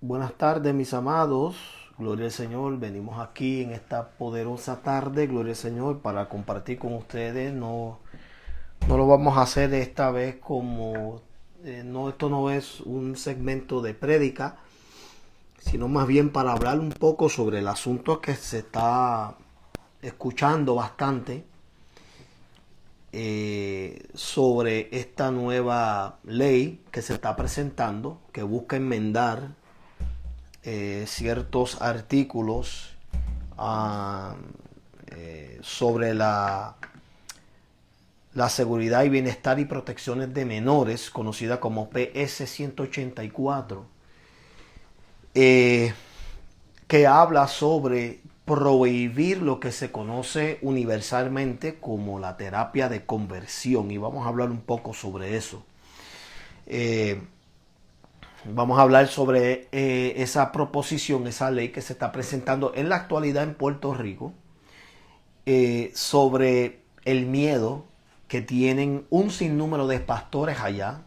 Buenas tardes, mis amados. Gloria al Señor. Venimos aquí en esta poderosa tarde, gloria al Señor, para compartir con ustedes. No lo vamos a hacer esta vez como no, esto no es un segmento de prédica, sino más bien para hablar un poco sobre el asunto que se está escuchando bastante sobre esta nueva ley que se está presentando, que busca enmendar ciertos artículos uh, sobre la seguridad y bienestar y protecciones de menores, conocida como PS 184, que habla sobre prohibir lo que se conoce universalmente como la terapia de conversión, y vamos a hablar un poco sobre eso. Vamos a hablar sobre esa proposición, esa ley que se está presentando en la actualidad en Puerto Rico, sobre el miedo que tienen un sinnúmero de pastores allá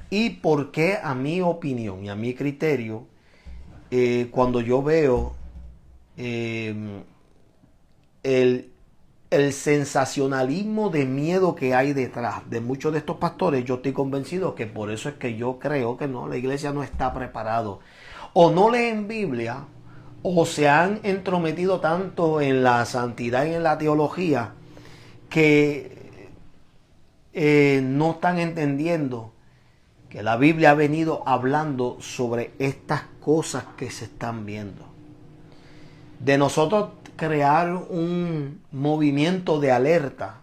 y por qué, a mi opinión y a mi criterio, cuando yo veo el, el sensacionalismo de miedo que hay detrás de muchos de estos pastores, yo estoy convencido que por eso es que yo creo que no, la iglesia no está preparado. O no leen Biblia, o se han entrometido tanto en la santidad y en la teología que no están entendiendo que la Biblia ha venido hablando sobre estas cosas que se están viendo. De nosotros crear un movimiento de alerta,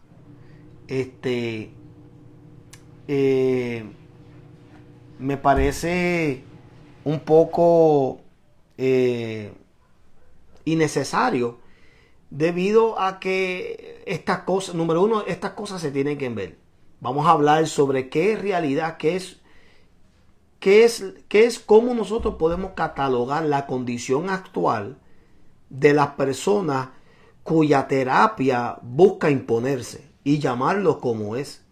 me parece un poco innecesario, debido a que estas cosas, número uno, estas cosas se tienen que ver. Vamos a hablar sobre qué es realidad, qué es cómo nosotros podemos catalogar la condición actual de las personas cuya terapia busca imponerse y llamarlo como es,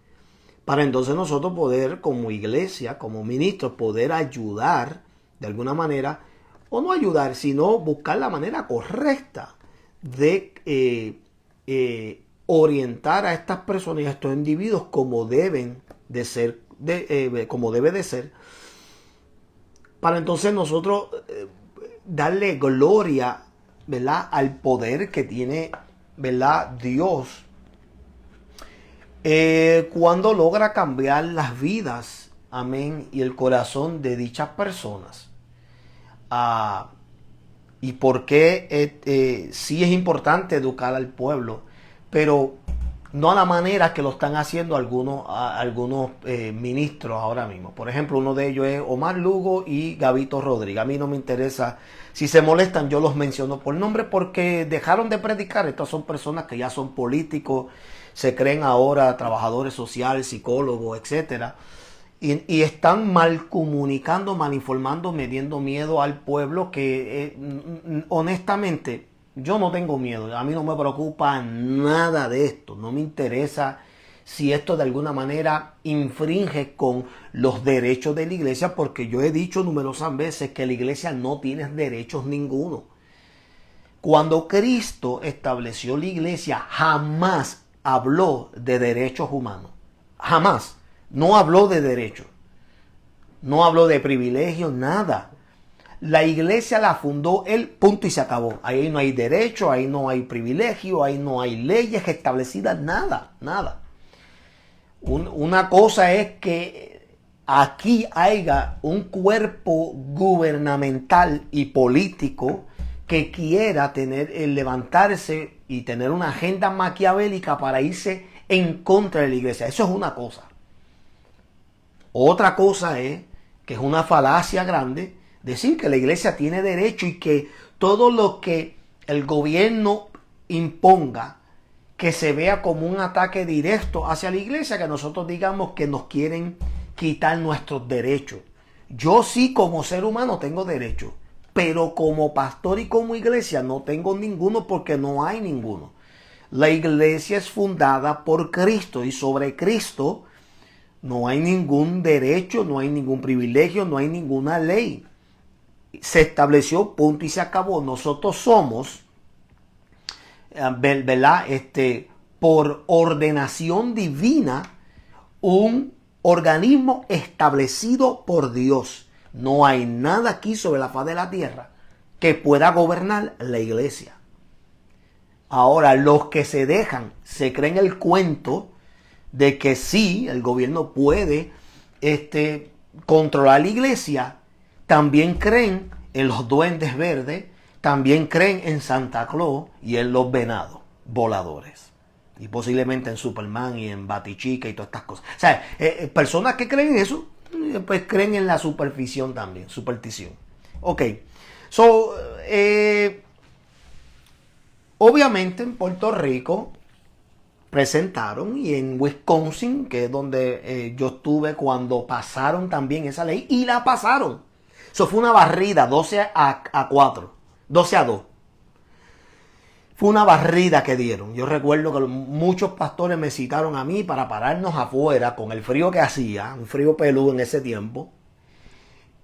para entonces nosotros poder, como iglesia, como ministros, poder ayudar de alguna manera, o no ayudar, sino buscar la manera correcta de orientar a estas personas y a estos individuos como deben de ser, como debe de ser, para entonces nosotros darle gloria, ¿verdad?, al poder que tiene, ¿verdad?, Dios, cuando logra cambiar las vidas, amén, y el corazón de dichas personas. Y por qué sí es importante educar al pueblo, pero no a la manera que lo están haciendo algunos ministros ahora mismo. Por ejemplo, uno de ellos es Omar Lugo y Gabito Rodríguez. A mí no me interesa, si se molestan yo los menciono por nombre porque dejaron de predicar. Estas son personas que ya son políticos, se creen ahora trabajadores sociales, psicólogos, etcétera. Y están mal comunicando, mal informando, metiendo miedo al pueblo que honestamente yo no tengo miedo. A mí no me preocupa nada de esto. No me interesa si esto de alguna manera infringe con los derechos de la iglesia, porque yo he dicho numerosas veces que la iglesia no tiene derechos ninguno. Cuando Cristo estableció la iglesia, jamás habló de derechos humanos. Jamás. No habló de derechos. No habló de privilegios, nada. La iglesia la fundó él, punto y se acabó. Ahí no hay derecho, ahí no hay privilegio, ahí no hay leyes establecidas, nada, nada. Una cosa es que aquí haya un cuerpo gubernamental y político que quiera levantarse y tener una agenda maquiavélica para irse en contra de la iglesia. Eso es una cosa. Otra cosa es que es una falacia grande decir que la iglesia tiene derecho y que todo lo que el gobierno imponga que se vea como un ataque directo hacia la iglesia, que nosotros digamos que nos quieren quitar nuestros derechos. Yo sí, como ser humano tengo derechos, pero como pastor y como iglesia no tengo ninguno, porque no hay ninguno. La iglesia es fundada por Cristo y sobre Cristo no hay ningún derecho, no hay ningún privilegio, no hay ninguna ley. se estableció, punto y se acabó. Nosotros somos, ¿verdad? Por ordenación divina, un organismo establecido por Dios. No hay nada aquí sobre la faz de la tierra que pueda gobernar la iglesia. Ahora, los que se creen el cuento de que sí, el gobierno puede controlar la iglesia, también creen en los duendes verdes, también creen en Santa Claus y en los venados voladores. Y posiblemente en Superman y en Batichica y todas estas cosas. O sea, personas que creen en eso, pues creen en la superstición también, superstición. Ok, so, obviamente en Puerto Rico presentaron, y en Wisconsin, que es donde yo estuve cuando pasaron también esa ley, y la pasaron. Eso fue una barrida, 12-4, 12-2. Fue una barrida que dieron. Yo recuerdo que muchos pastores me citaron a mí para pararnos afuera con el frío que hacía, un frío peludo en ese tiempo,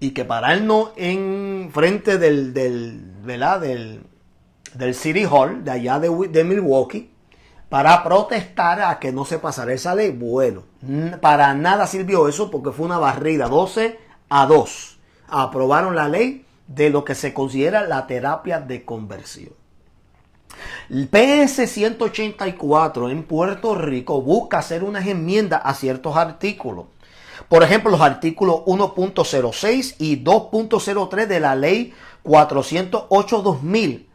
y que pararnos en frente ¿verdad? del City Hall de allá de Milwaukee para protestar a que no se pasara esa ley. Bueno, para nada sirvió eso porque fue una barrida, 12-2. Aprobaron la ley de lo que se considera la terapia de conversión. El PS 184 en Puerto Rico busca hacer unas enmiendas a ciertos artículos. Por ejemplo, los artículos 1.06 y 2.03 de la ley 408-2000.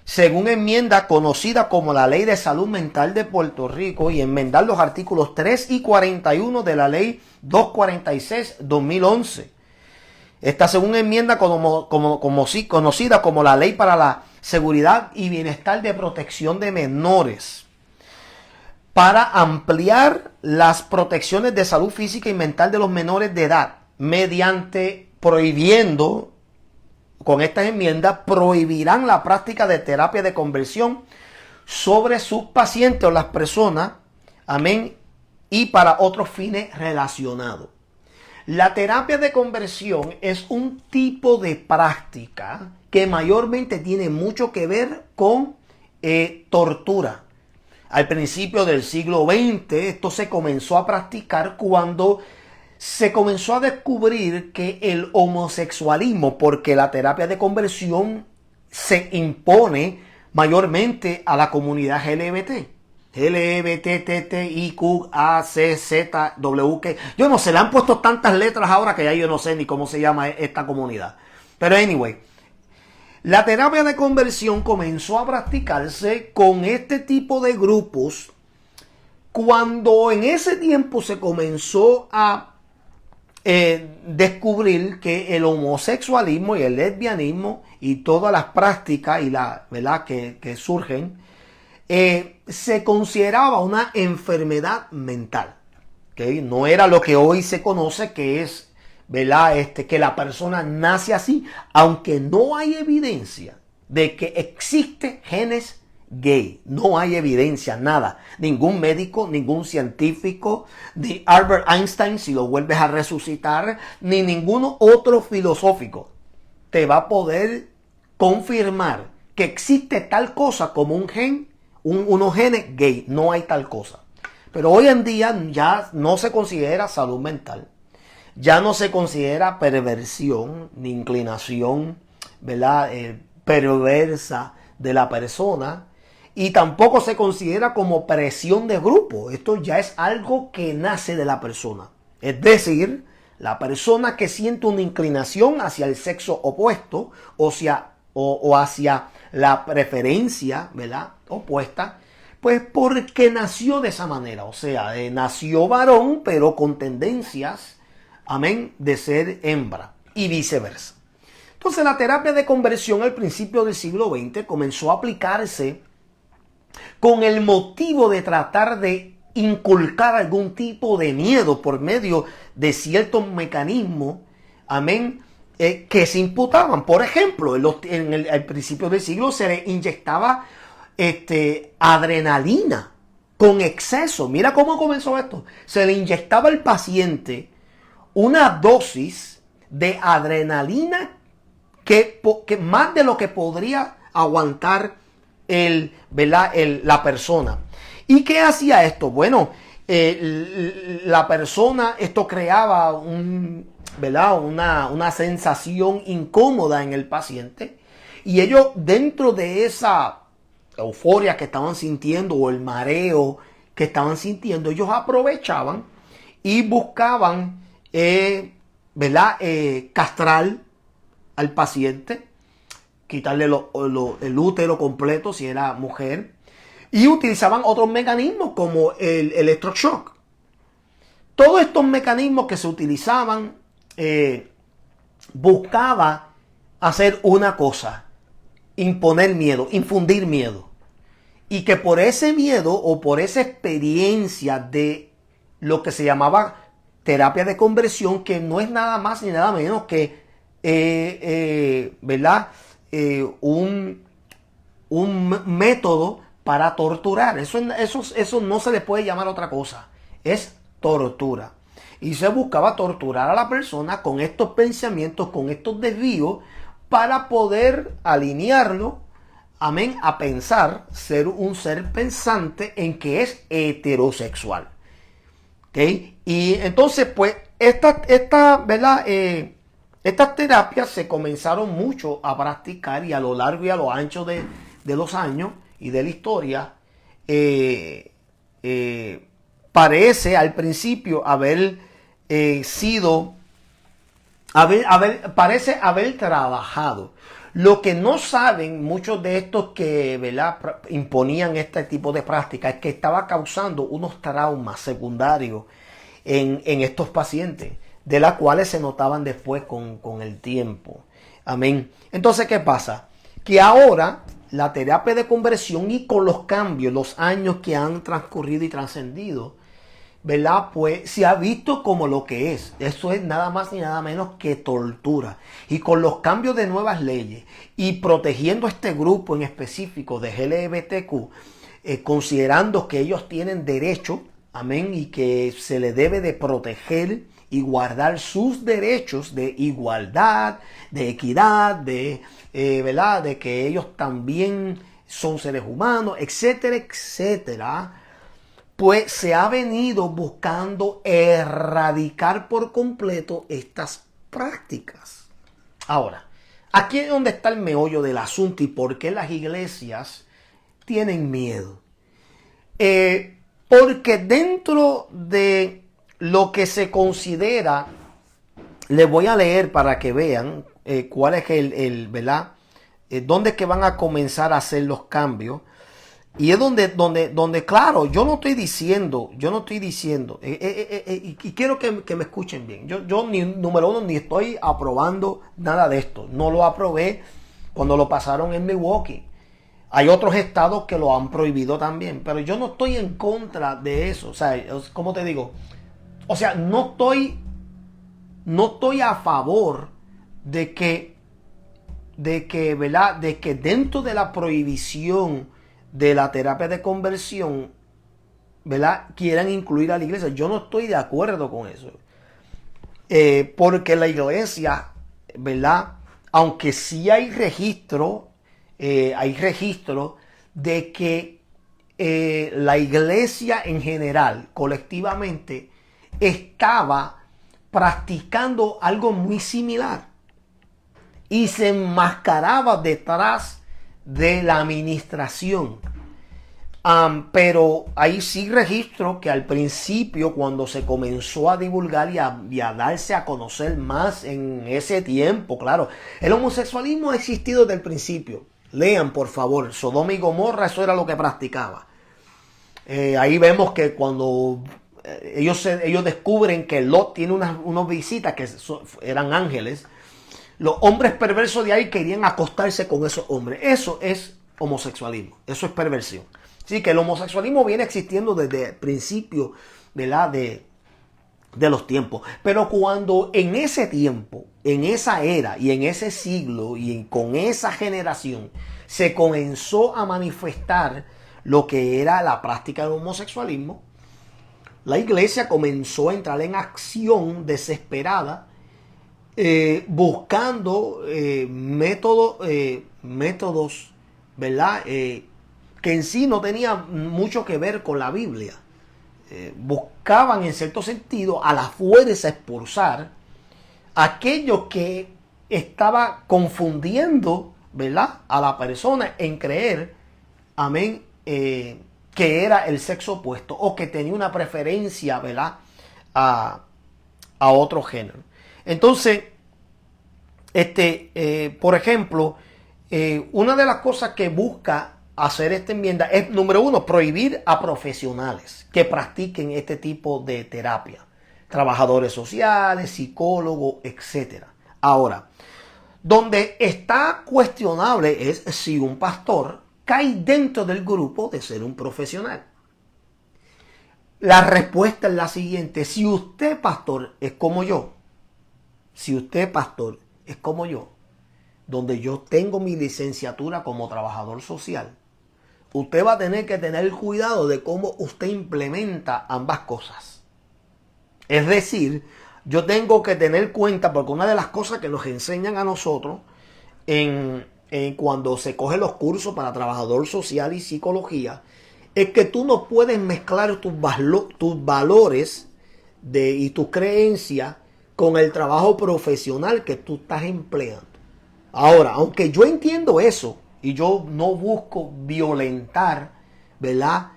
Según enmienda conocida como la Ley de Salud Mental de Puerto Rico, y enmendar los artículos 3 y 41 de la Ley 246-2011. Esta segunda enmienda conocida como la Ley para la Seguridad y Bienestar de Protección de Menores, para ampliar las protecciones de salud física y mental de los menores de edad, mediante prohibiendo. Con estas enmiendas prohibirán la práctica de terapia de conversión sobre sus pacientes o las personas, amén, y para otros fines relacionados. La terapia de conversión es un tipo de práctica que mayormente tiene mucho que ver con tortura. Al principio del siglo XX esto se comenzó a practicar cuando se comenzó a descubrir que el homosexualismo, porque la terapia de conversión se impone mayormente a la comunidad LGBT. LGBTTIQACZWK. Yo no sé, le han puesto tantas letras ahora que ya yo no sé ni cómo se llama esta comunidad. Pero anyway, la terapia de conversión comenzó a practicarse con este tipo de grupos cuando en ese tiempo se comenzó a descubrir que el homosexualismo y el lesbianismo y todas las prácticas y la verdad que surgen se consideraba una enfermedad mental, ¿okay? No era lo que hoy se conoce que es, ¿verdad? Que la persona nace así, aunque no hay evidencia de que existe genes gay. No hay evidencia, nada. Ningún médico, ningún científico, ni Albert Einstein, si lo vuelves a resucitar, ni ninguno otro filosófico te va a poder confirmar que existe tal cosa como un gen, unos genes gay. No hay tal cosa. Pero hoy en día ya no se considera salud mental. Ya no se considera perversión ni inclinación, ¿verdad? Perversa de la persona. Y tampoco se considera como presión de grupo. Esto ya es algo que nace de la persona. Es decir, la persona que siente una inclinación hacia el sexo opuesto o hacia la preferencia, ¿verdad?, opuesta, pues porque nació de esa manera. O sea, nació varón pero con tendencias, amén, de ser hembra y viceversa. Entonces la terapia de conversión al principio del siglo XX comenzó a aplicarse con el motivo de tratar de inculcar algún tipo de miedo por medio de ciertos mecanismos, amén, que se imputaban. Por ejemplo, al principio del siglo se le inyectaba adrenalina con exceso. Mira cómo comenzó esto. Se le inyectaba al paciente una dosis de adrenalina que más de lo que podría aguantar ¿verdad? La persona. ¿Y qué hacía esto? Bueno, la persona, esto creaba ¿verdad? Una sensación incómoda en el paciente, y ellos, dentro de esa euforia que estaban sintiendo o el mareo que estaban sintiendo, ellos aprovechaban y buscaban ¿verdad? Castrar al paciente, quitarle el útero completo si era mujer, y utilizaban otros mecanismos como el electroshock. Todos estos mecanismos que se utilizaban buscaba hacer una cosa: imponer miedo, infundir miedo. Y que por ese miedo o por esa experiencia de lo que se llamaba terapia de conversión, que no es nada más ni nada menos que ¿verdad? Un método para torturar. Eso no se le puede llamar otra cosa. Es tortura. Y se buscaba torturar a la persona con estos pensamientos, con estos desvíos, para poder alinearlo, amén, a pensar, ser un ser pensante en que es heterosexual. ¿Okay? Y entonces, pues, ¿verdad? Estas terapias se comenzaron mucho a practicar, y a lo largo y a lo ancho de los años y de la historia, parece al principio parece haber trabajado. Lo que no saben muchos de estos que, ¿verdad?, imponían este tipo de práctica, es que estaba causando unos traumas secundarios en estos pacientes, de las cuales se notaban después con el tiempo. Amén. Entonces, ¿qué pasa? Que ahora la terapia de conversión, y con los cambios, los años que han transcurrido y trascendido, ¿verdad?, pues se ha visto como lo que es. Eso es nada más ni nada menos que tortura. Y con los cambios de nuevas leyes y protegiendo a este grupo en específico de LGBTQ, considerando que ellos tienen derecho, amén, y que se les debe de proteger y guardar sus derechos de igualdad, de equidad, ¿verdad?, de que ellos también son seres humanos, etcétera, etcétera. Pues se ha venido buscando erradicar por completo estas prácticas. Ahora, aquí es donde está el meollo del asunto y por qué las iglesias tienen miedo. Porque dentro de lo que se considera, les voy a leer para que vean cuál es ¿verdad? Dónde es que van a comenzar a hacer los cambios. Y es donde, claro, yo no estoy diciendo, y quiero que me escuchen bien. Yo número uno, ni estoy aprobando nada de esto. No lo aprobé cuando lo pasaron en Milwaukee. Hay otros estados que lo han prohibido también, pero yo no estoy en contra de eso. O sea, ¿cómo te digo? O sea, no estoy a favor de que, ¿verdad?, de que dentro de la prohibición de la terapia de conversión, ¿verdad?, quieran incluir a la iglesia. Yo no estoy de acuerdo con eso. Porque la iglesia, ¿verdad?, aunque sí hay registro de que la iglesia en general, colectivamente, estaba practicando algo muy similar y se enmascaraba detrás de la administración. Pero ahí sí registro que al principio, cuando se comenzó a divulgar y a darse a conocer más en ese tiempo, claro, el homosexualismo ha existido desde el principio. Lean, por favor, Sodoma y Gomorra, eso era lo que practicaba. Ahí vemos que cuando ellos descubren que Lot tiene unas visitas que eran ángeles, los hombres perversos de ahí querían acostarse con esos hombres. Eso es homosexualismo, eso es perversión. Sí, que el homosexualismo viene existiendo desde el principio, ¿verdad?, de los tiempos. Pero cuando en ese tiempo, en esa era y en ese siglo y con esa generación se comenzó a manifestar lo que era la práctica del homosexualismo, la iglesia comenzó a entrar en acción desesperada buscando métodos, ¿verdad? Que en sí no tenían mucho que ver con la Biblia. Buscaban en cierto sentido a la fuerza expulsar aquello que estaba confundiendo, ¿verdad?, a la persona en creer, amén, que era el sexo opuesto o que tenía una preferencia, ¿verdad?, a otro género. Entonces, por ejemplo, una de las cosas que busca hacer esta enmienda es, número uno, prohibir a profesionales que practiquen este tipo de terapia. Trabajadores sociales, psicólogos, etcétera. Ahora, donde está cuestionable es si un pastor cae dentro del grupo de ser un profesional. La respuesta es la siguiente: si usted, pastor, es como yo, si usted, pastor, es como yo, donde yo tengo mi licenciatura como trabajador social, usted va a tener que tener cuidado de cómo usted implementa ambas cosas. Es decir, yo tengo que tener cuenta, porque una de las cosas que nos enseñan a nosotros cuando se cogen los cursos para trabajador social y psicología, es que tú no puedes mezclar tus valores y tus creencias con el trabajo profesional que tú estás empleando. Ahora, aunque yo entiendo eso y yo no busco violentar, ¿verdad?,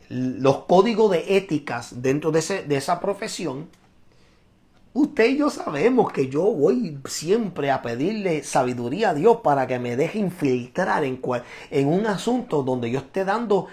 los códigos de éticas dentro de esa profesión, usted y yo sabemos que yo voy siempre a pedirle sabiduría a Dios para que me deje infiltrar en un asunto donde yo esté dando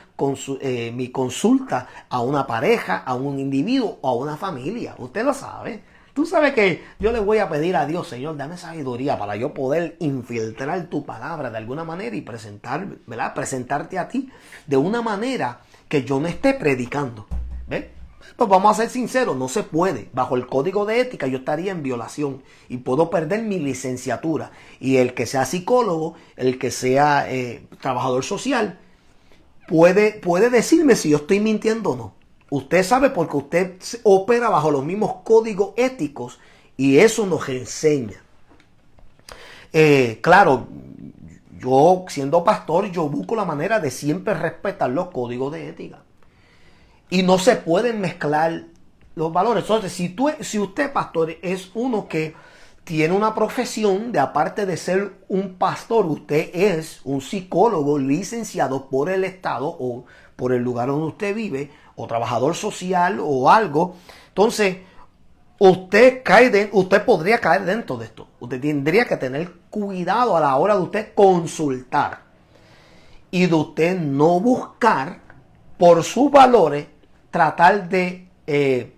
mi consulta a una pareja, a un individuo o a una familia. Usted lo sabe. Tú sabes que yo le voy a pedir a Dios: Señor, dame sabiduría para yo poder infiltrar tu palabra de alguna manera y presentarte a ti de una manera que yo no esté predicando. ¿Ves? Pues vamos a ser sinceros, no se puede. Bajo el código de ética yo estaría en violación y puedo perder mi licenciatura. Y el que sea psicólogo, el que sea trabajador social, puede decirme si yo estoy mintiendo o no. Usted sabe, porque usted opera bajo los mismos códigos éticos y eso nos enseña. Claro, yo siendo pastor, yo busco la manera de siempre respetar los códigos de ética. Y no se pueden mezclar los valores. Entonces, si usted, pastor, es uno que tiene una profesión, de aparte de ser un pastor, usted es un psicólogo licenciado por el Estado o por el lugar donde usted vive, o trabajador social o algo, entonces usted podría caer dentro de esto. Usted tendría que tener cuidado a la hora de usted consultar y de usted no buscar por sus valores tratar de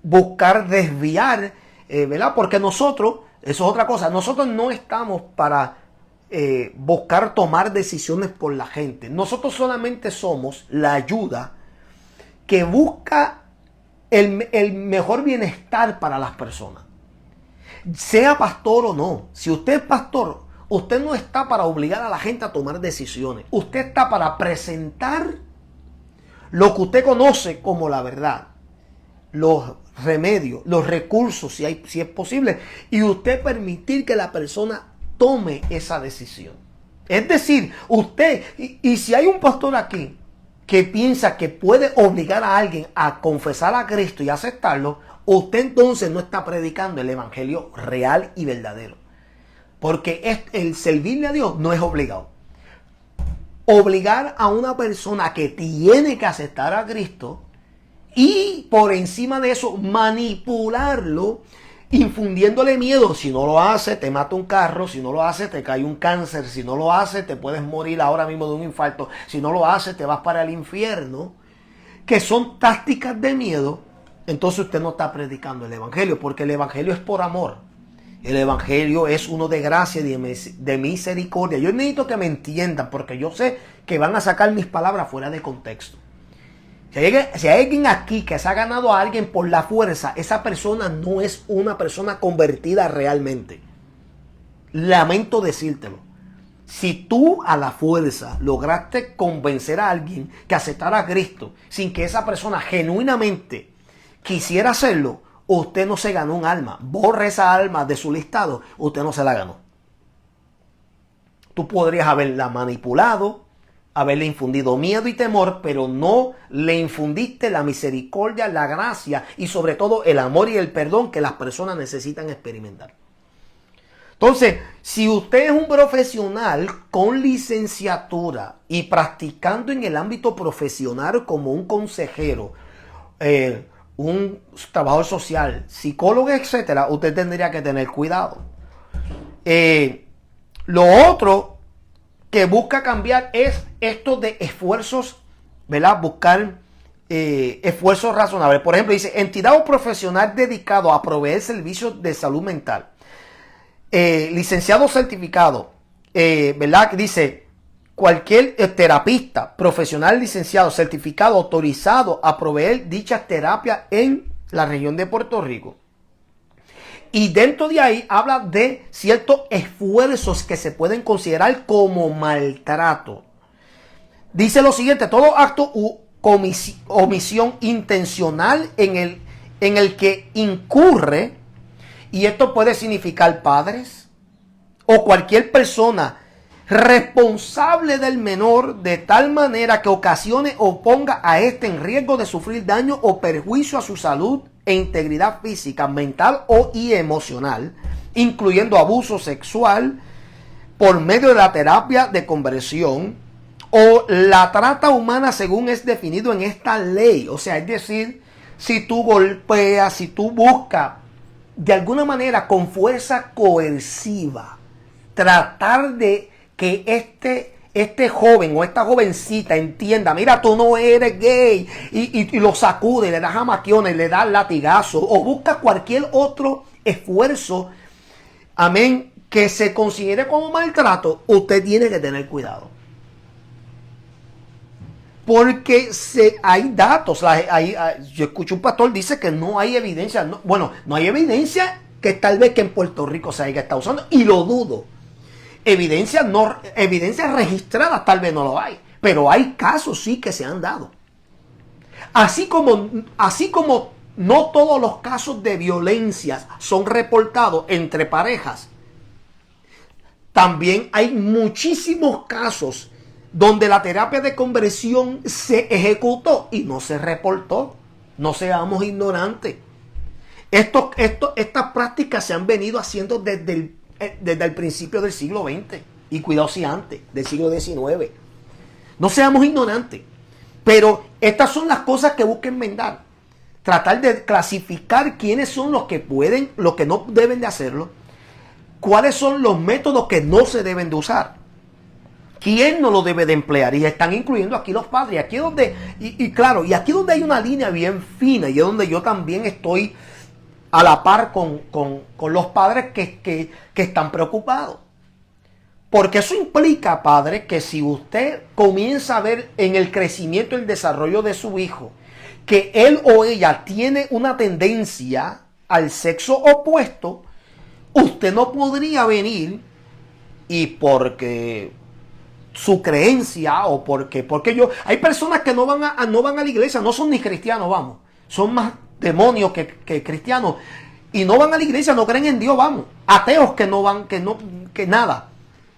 buscar desviar, ¿verdad? Porque nosotros, eso es otra cosa, nosotros no estamos para buscar tomar decisiones por la gente. Nosotros solamente somos la ayuda que busca el mejor bienestar para las personas. Sea pastor o no, si usted es pastor, usted no está para obligar a la gente a tomar decisiones. Usted está para presentar lo que usted conoce como la verdad, los remedios, los recursos, si es posible, y usted permitir que la persona tome esa decisión. Es decir, usted, y si hay un pastor aquí que piensa que puede obligar a alguien a confesar a Cristo y aceptarlo, usted entonces no está predicando el evangelio real y verdadero. Porque el servirle a Dios no es obligado. Obligar a una persona que tiene que aceptar a Cristo y por encima de eso manipularlo, infundiéndole miedo: si no lo hace te mata un carro, si no lo hace te cae un cáncer, si no lo hace te puedes morir ahora mismo de un infarto, si no lo hace te vas para el infierno, que son tácticas de miedo. Entonces usted no está predicando el evangelio, porque el evangelio es por amor. El evangelio es uno de gracia y de misericordia. Yo necesito que me entiendan, porque yo sé que van a sacar mis palabras fuera de contexto. Si hay alguien aquí que se ha ganado a alguien por la fuerza, esa persona no es una persona convertida realmente. Lamento decírtelo. Si tú a la fuerza lograste convencer a alguien que aceptara a Cristo sin que esa persona genuinamente quisiera hacerlo, usted no se ganó un alma. Borre esa alma de su listado, usted no se la ganó. Tú podrías haberla manipulado, haberle infundido miedo y temor, pero no le infundiste la misericordia, la gracia y sobre todo el amor y el perdón que las personas necesitan experimentar. Entonces, si usted es un profesional con licenciatura y practicando en el ámbito profesional como un consejero, un trabajador social, psicólogo, etcétera, usted tendría que tener cuidado. Lo otro que busca cambiar es esto de esfuerzos, ¿verdad? Buscar esfuerzos razonables. Por ejemplo, dice, entidad o profesional dedicado a proveer servicios de salud mental. Licenciado certificado, ¿verdad? Dice, cualquier terapista, profesional licenciado, certificado, autorizado a proveer dichas terapias en la región de Puerto Rico. Y dentro de ahí habla de ciertos esfuerzos que se pueden considerar como maltrato. Dice lo siguiente, todo acto u omisión intencional en el que incurre, y esto puede significar padres o cualquier persona responsable del menor de tal manera que ocasione o ponga a éste en riesgo de sufrir daño o perjuicio a su salud e integridad física, mental y emocional, incluyendo abuso sexual por medio de la terapia de conversión o la trata humana según es definido en esta ley. O sea, es decir, si tú golpeas, si tú buscas de alguna manera con fuerza coerciva tratar de que este joven o esta jovencita entienda, mira, tú no eres gay, y lo sacude, le da jamaquiones, le da latigazo, o busca cualquier otro esfuerzo, amén, que se considere como maltrato, usted tiene que tener cuidado. Porque hay datos, yo escucho un pastor dice que no hay evidencia, no hay evidencia que tal vez que en Puerto Rico se haya estado usando, y lo dudo. Evidencias registradas tal vez no lo hay, pero hay casos sí que se han dado. Así como no todos los casos de violencia son reportados entre parejas, también hay muchísimos casos donde la terapia de conversión se ejecutó y no se reportó. No seamos ignorantes. Estas prácticas se han venido haciendo desde el principio del siglo XX, y cuidado si antes, del siglo XIX. No seamos ignorantes, pero estas son las cosas que busca enmendar. Tratar de clasificar quiénes son los que pueden, los que no deben de hacerlo, cuáles son los métodos que no se deben de usar, quién no lo debe de emplear, y están incluyendo aquí los padres. Aquí es donde, claro, y aquí donde hay una línea bien fina, y es donde yo también estoy a la par con los padres que están preocupados. Porque eso implica, padre, que si usted comienza a ver en el crecimiento y el desarrollo de su hijo que él o ella tiene una tendencia al sexo opuesto, usted no podría venir y porque su creencia o porque hay personas que no van a la iglesia, no son ni cristianos, vamos, son más demonios que cristianos, y no van a la iglesia, no creen en Dios, vamos, ateos que no van, que nada,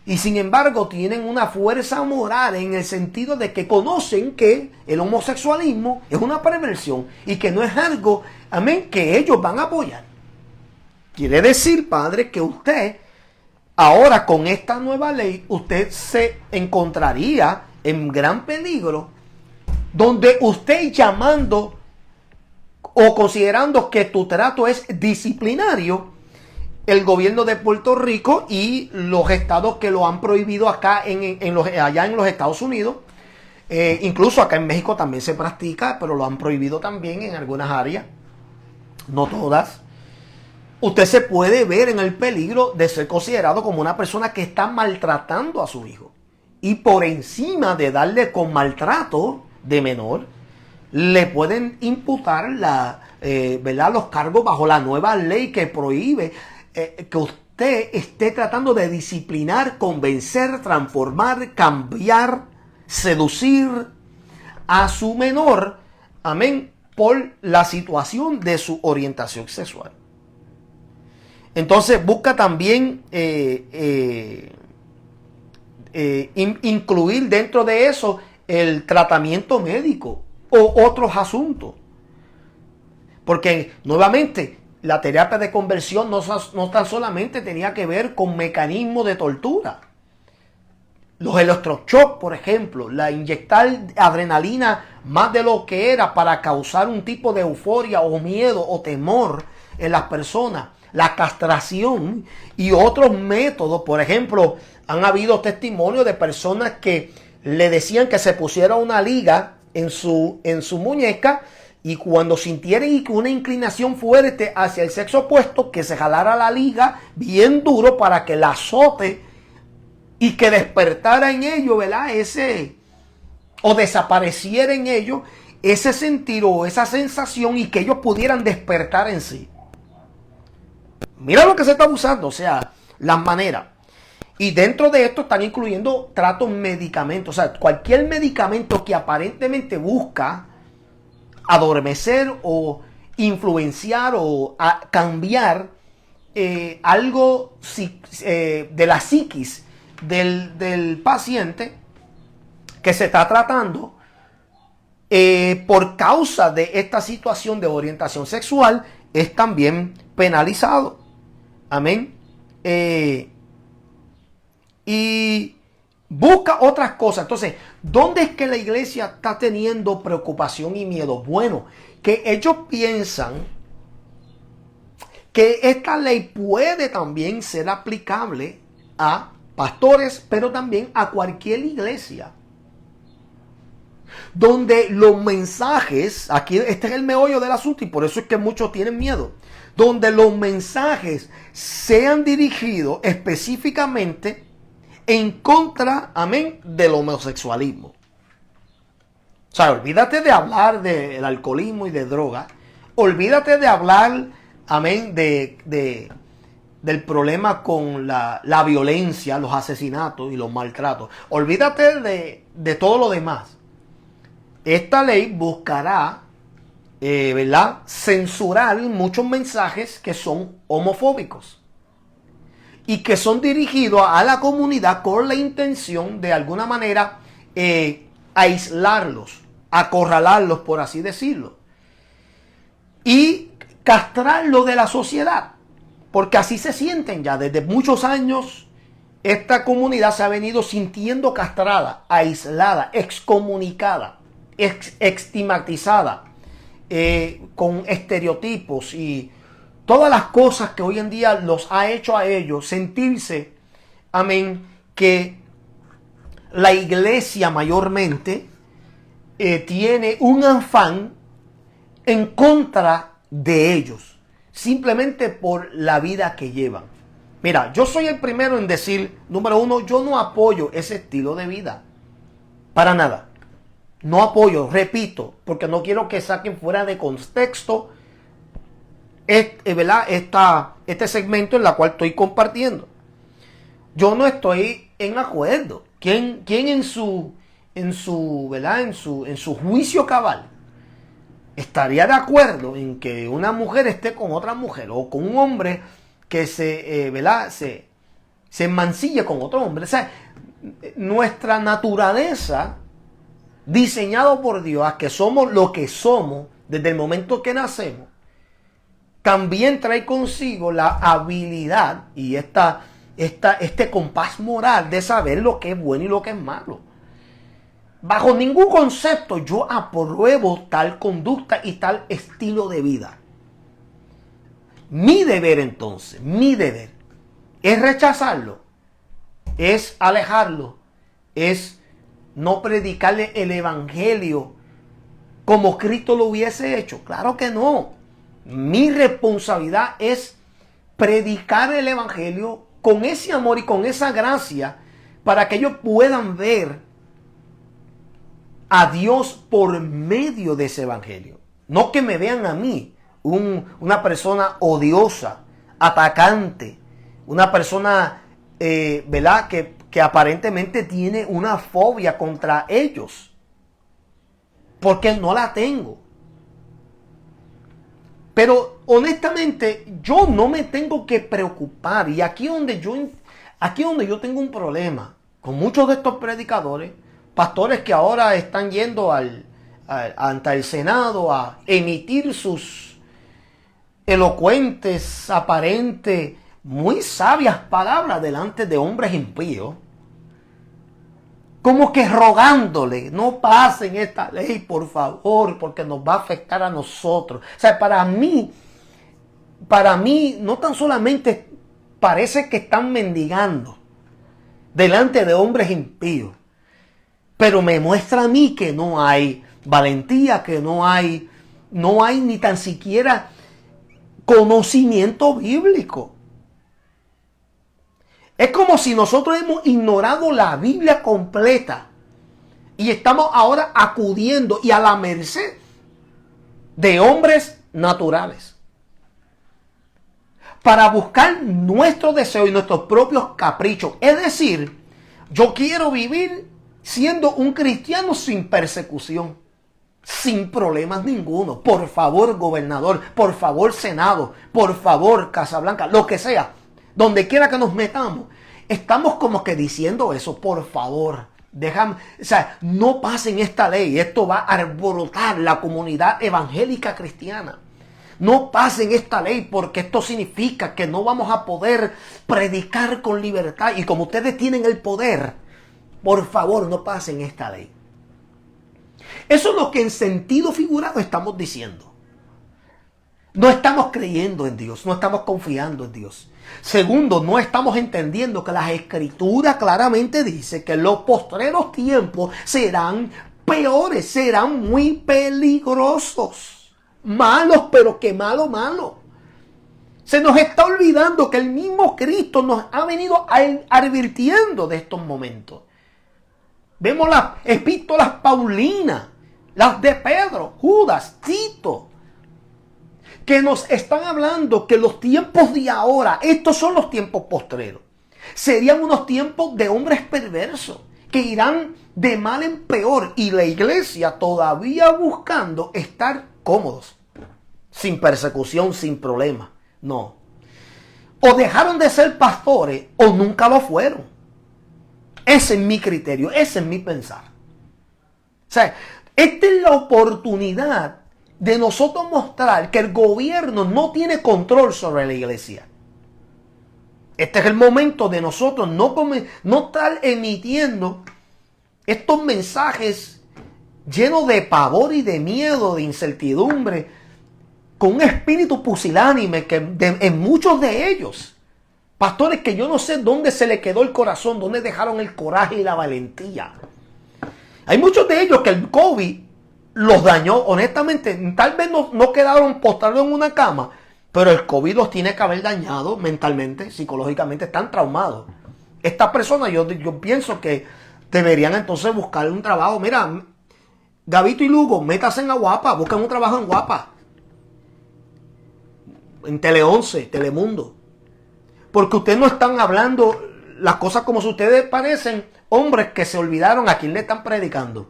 y sin embargo tienen una fuerza moral en el sentido de que conocen que el homosexualismo es una perversión y que no es algo, amén, que ellos van a apoyar. Quiere decir, padre, que usted ahora con esta nueva ley, usted se encontraría en gran peligro, donde usted llamando o considerando que tu trato es disciplinario, el gobierno de Puerto Rico y los estados que lo han prohibido acá allá en los Estados Unidos, incluso acá en México también se practica, pero lo han prohibido también en algunas áreas, no todas. Usted se puede ver en el peligro de ser considerado como una persona que está maltratando a su hijo. Y por encima de darle con maltrato de menor, le pueden imputar ¿verdad?, los cargos bajo la nueva ley que prohíbe que usted esté tratando de disciplinar, convencer, transformar, cambiar, seducir a su menor, amén, por la situación de su orientación sexual. Entonces busca también incluir dentro de eso el tratamiento médico o otros asuntos. Porque nuevamente la terapia de conversión no tan solamente tenía que ver con mecanismos de tortura. Los electroshocks, por ejemplo, la inyectar adrenalina más de lo que era para causar un tipo de euforia o miedo o temor en las personas. La castración y otros métodos. Por ejemplo, han habido testimonios de personas que le decían que se pusiera una liga en su muñeca y cuando sintieran una inclinación fuerte hacia el sexo opuesto, que se jalara la liga bien duro para que la azote y que despertara en ellos, ¿verdad? O desapareciera en ellos ese sentir o esa sensación y que ellos pudieran despertar en sí. Mira lo que se está usando, o sea, las maneras. Y dentro de esto están incluyendo tratos medicamentos. O sea, cualquier medicamento que aparentemente busca adormecer o influenciar o cambiar algo de la psiquis del paciente que se está tratando por causa de esta situación de orientación sexual es también penalizado. Amén. Y busca otras cosas. Entonces, ¿dónde es que la iglesia está teniendo preocupación y miedo? Bueno, que ellos piensan que esta ley puede también ser aplicable a pastores, pero también a cualquier iglesia. Donde los mensajes, aquí este es el meollo del asunto y por eso es que muchos tienen miedo, donde los mensajes sean dirigidos específicamente en contra, amén, del homosexualismo. O sea, olvídate de hablar del alcoholismo y de droga, olvídate de hablar, amén, del problema con la violencia, los asesinatos y los maltratos. Olvídate de todo lo demás. Esta ley buscará, ¿verdad?, censurar muchos mensajes que son homofóbicos y que son dirigidos a la comunidad con la intención de alguna manera aislarlos, acorralarlos, por así decirlo, y castrarlos de la sociedad, porque así se sienten ya desde muchos años. Esta comunidad se ha venido sintiendo castrada, aislada, excomunicada, estigmatizada, con estereotipos y todas las cosas que hoy en día los ha hecho a ellos sentirse, amén, que la iglesia mayormente tiene un afán en contra de ellos, simplemente por la vida que llevan. Mira, yo soy el primero en decir, número uno, yo no apoyo ese estilo de vida, para nada. No apoyo, repito, porque no quiero que saquen fuera de contexto ¿verdad?, este segmento en la cual estoy compartiendo. Yo no estoy en acuerdo. ¿Quién en su ¿verdad?, en su juicio cabal estaría de acuerdo en que una mujer esté con otra mujer o con un hombre que ¿verdad?, se mancille con otro hombre? O sea, nuestra naturaleza, diseñado por Dios, a que somos lo que somos desde el momento que nacemos, también trae consigo la habilidad y este compás moral de saber lo que es bueno y lo que es malo. Bajo ningún concepto yo apruebo tal conducta y tal estilo de vida. Mi deber entonces, mi deber, es rechazarlo, es alejarlo, es no predicarle el evangelio como Cristo lo hubiese hecho. Claro que no. Mi responsabilidad es predicar el evangelio con ese amor y con esa gracia para que ellos puedan ver a Dios por medio de ese evangelio. No que me vean a mí, una persona odiosa, atacante, una persona, ¿verdad?, que aparentemente tiene una fobia contra ellos. Porque no la tengo. Pero honestamente yo no me tengo que preocupar. Y aquí donde yo tengo un problema con muchos de estos predicadores, pastores que ahora están yendo ante el Senado a emitir sus elocuentes, aparentes, muy sabias palabras delante de hombres impíos, como que rogándole, no pasen esta ley, por favor, porque nos va a afectar a nosotros. O sea, para mí, no tan solamente parece que están mendigando delante de hombres impíos, pero me muestra a mí que no hay valentía, que no hay ni tan siquiera conocimiento bíblico. Es como si nosotros hemos ignorado la Biblia completa y estamos ahora acudiendo y a la merced de hombres naturales para buscar nuestro deseo y nuestros propios caprichos. Es decir, yo quiero vivir siendo un cristiano sin persecución, sin problemas ninguno. Por favor, gobernador, por favor, Senado, por favor, Casa Blanca, lo que sea. Donde quiera que nos metamos, estamos como que diciendo eso, por favor, déjame, o sea, no pasen esta ley, esto va a alborotar la comunidad evangélica cristiana. No pasen esta ley porque esto significa que no vamos a poder predicar con libertad. Y como ustedes tienen el poder, por favor, no pasen esta ley. Eso es lo que en sentido figurado estamos diciendo. No estamos creyendo en Dios, no estamos confiando en Dios. Segundo, no estamos entendiendo que las Escrituras claramente dice que los postreros tiempos serán peores, serán muy peligrosos. Malos, pero que malo. Se nos está olvidando que el mismo Cristo nos ha venido advirtiendo de estos momentos. Vemos las epístolas paulinas, las de Pedro, Judas, Tito, que nos están hablando que los tiempos de ahora, estos son los tiempos postreros, serían unos tiempos de hombres perversos, que irán de mal en peor, y la iglesia todavía buscando estar cómodos, sin persecución, sin problema. No. O dejaron de ser pastores o nunca lo fueron. Ese es mi criterio, ese es mi pensar. O sea, esta es la oportunidad de nosotros mostrar que el gobierno no tiene control sobre la iglesia. Este es el momento de nosotros no estar emitiendo estos mensajes llenos de pavor y de miedo, de incertidumbre, con un espíritu pusilánime que en muchos de ellos, pastores que yo no sé dónde se les quedó el corazón, dónde dejaron el coraje y la valentía. Hay muchos de ellos que el COVID los dañó, honestamente, tal vez no quedaron postrados en una cama, pero el COVID los tiene que haber dañado mentalmente, psicológicamente, están traumados. Estas personas yo pienso que deberían entonces buscar un trabajo. Mira, Gabito y Lugo, métanse en Aguapa, busquen un trabajo en Guapa, en Tele 11, Telemundo. Porque ustedes no están hablando las cosas como si ustedes parecen hombres que se olvidaron a quién le están predicando.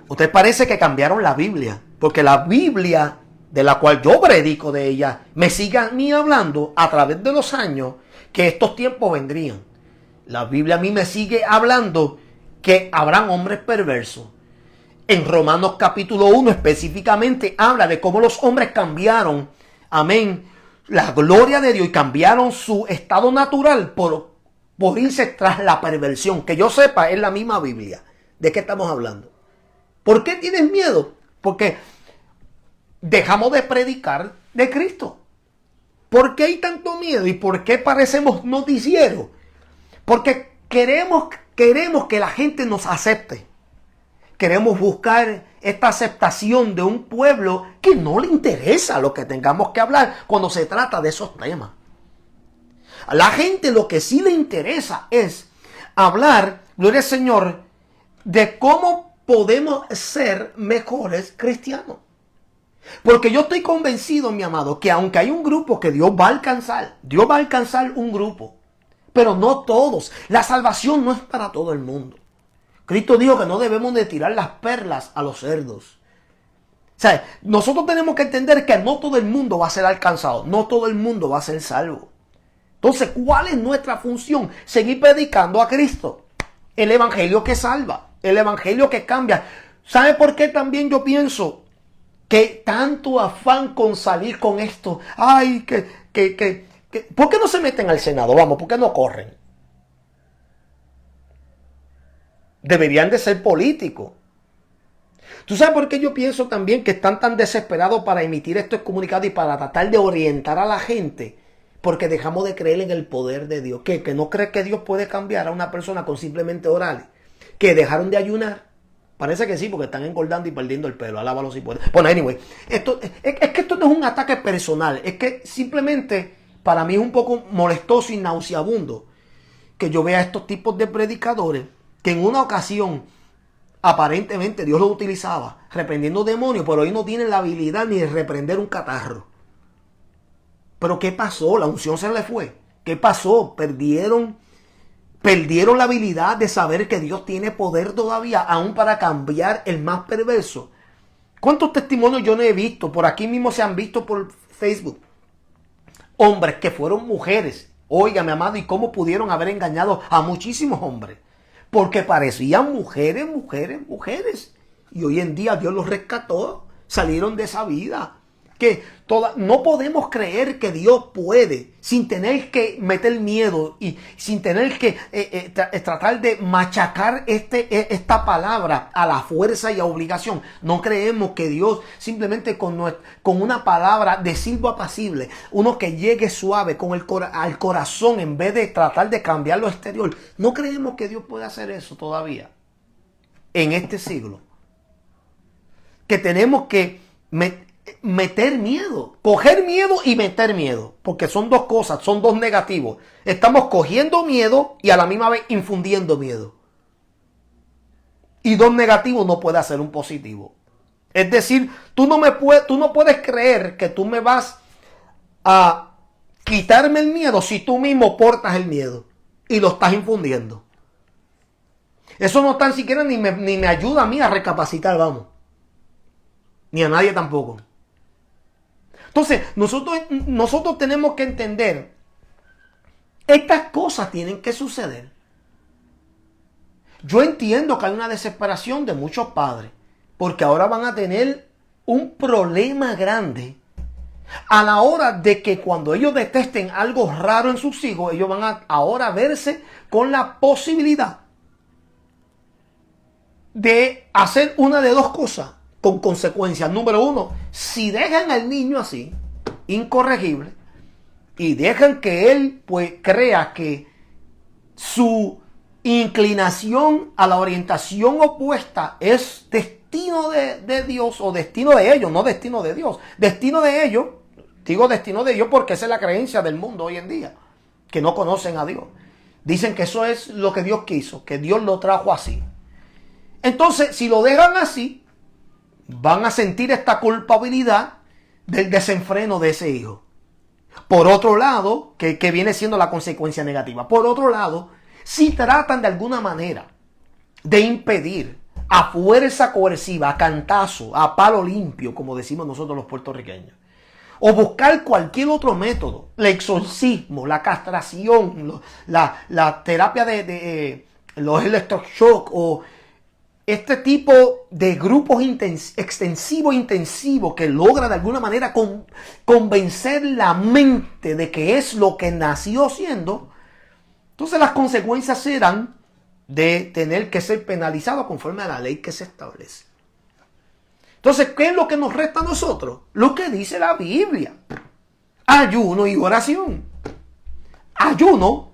Ustedes parece que cambiaron la Biblia, porque la Biblia de la cual yo predico de ella me sigue a mí hablando a través de los años que estos tiempos vendrían. La Biblia a mí me sigue hablando que habrán hombres perversos. En Romanos capítulo 1 específicamente habla de cómo los hombres cambiaron, amén, la gloria de Dios y cambiaron su estado natural por irse tras la perversión. Que yo sepa, es la misma Biblia. ¿De qué estamos hablando? ¿Por qué tienes miedo? Porque dejamos de predicar de Cristo. ¿Por qué hay tanto miedo? ¿Y por qué parecemos noticieros? Porque queremos que la gente nos acepte. Queremos buscar esta aceptación de un pueblo que no le interesa lo que tengamos que hablar cuando se trata de esos temas. A la gente lo que sí le interesa es hablar, gloria al Señor, de cómo podemos ser mejores cristianos. Porque yo estoy convencido, mi amado, que aunque hay un grupo que Dios va a alcanzar un grupo, pero no todos. La salvación no es para todo el mundo. Cristo dijo que no debemos de tirar las perlas a los cerdos. sea, nosotros tenemos que entender que no todo el mundo va a ser alcanzado, no todo el mundo va a ser salvo. Entonces, ¿cuál es nuestra función? Seguir predicando a Cristo. El evangelio que salva, el evangelio que cambia. ¿Sabe por qué también yo pienso que tanto afán con salir con esto? Ay, ¿por qué no se meten al Senado? Vamos, ¿por qué no corren? Deberían de ser políticos. ¿Tú sabes por qué yo pienso también que están tan desesperados para emitir estos comunicados y para tratar de orientar a la gente? Porque dejamos de creer en el poder de Dios. ¿Qué? ¿Que no crees que Dios puede cambiar a una persona con simplemente orarle? ¿Que dejaron de ayunar? Parece que sí, porque están engordando y perdiendo el pelo. Alábalo si puede. Bueno, anyway, es que esto no es un ataque personal. Es que simplemente para mí es un poco molestoso y nauseabundo que yo vea a estos tipos de predicadores que en una ocasión aparentemente Dios lo utilizaba reprendiendo demonios, pero hoy no tienen la habilidad ni de reprender un catarro. Pero ¿qué pasó? La unción se le fue. ¿Qué pasó? Perdieron la habilidad de saber que Dios tiene poder todavía, aún para cambiar el más perverso. ¿Cuántos testimonios yo no he visto? Por aquí mismo se han visto por Facebook. Hombres que fueron mujeres. Óigame, amado, ¿y cómo pudieron haber engañado a muchísimos hombres? Porque parecían mujeres. Y hoy en día Dios los rescató. Salieron de esa vida. No podemos creer que Dios puede sin tener que meter miedo y sin tener que tratar de machacar esta palabra a la fuerza y a obligación. No creemos que Dios simplemente con una palabra de silbo apacible, uno que llegue suave al corazón en vez de tratar de cambiar lo exterior. No creemos que Dios pueda hacer eso todavía en este siglo. Que tenemos que meter miedo, coger miedo y meter miedo, porque son dos cosas, son dos negativos. Estamos cogiendo miedo y a la misma vez infundiendo miedo. Y dos negativos no puede hacer un positivo. Es decir, tú no puedes creer que tú me vas a quitarme el miedo si tú mismo portas el miedo y lo estás infundiendo. Eso no tan siquiera ni me ayuda a mí a recapacitar, vamos. Ni a nadie tampoco. Entonces, nosotros tenemos que entender, estas cosas tienen que suceder. Yo entiendo que hay una desesperación de muchos padres, porque ahora van a tener un problema grande a la hora de que cuando ellos detesten algo raro en sus hijos, ellos van a ahora verse con la posibilidad de hacer una de dos cosas. Con consecuencias. Número uno, si dejan al niño así, incorregible, y dejan que él pues crea que su inclinación a la orientación opuesta es destino de Dios, o destino de ellos, no destino de Dios, destino de ellos, digo destino de ellos porque esa es la creencia del mundo hoy en día, que no conocen a Dios. Dicen que eso es lo que Dios quiso, que Dios lo trajo así. Entonces, si lo dejan así, van a sentir esta culpabilidad del desenfreno de ese hijo. Por otro lado, que viene siendo la consecuencia negativa. Por otro lado, si tratan de alguna manera de impedir a fuerza coerciva, a cantazo, a palo limpio, como decimos nosotros los puertorriqueños, o buscar cualquier otro método, el exorcismo, la castración, la terapia de los electroshock o este tipo de grupos extensivos, intensivos, que logra de alguna manera convencer la mente de que es lo que nació siendo, entonces las consecuencias serán de tener que ser penalizado conforme a la ley que se establece. Entonces, ¿qué es lo que nos resta a nosotros? Lo que dice la Biblia. Ayuno y oración. Ayuno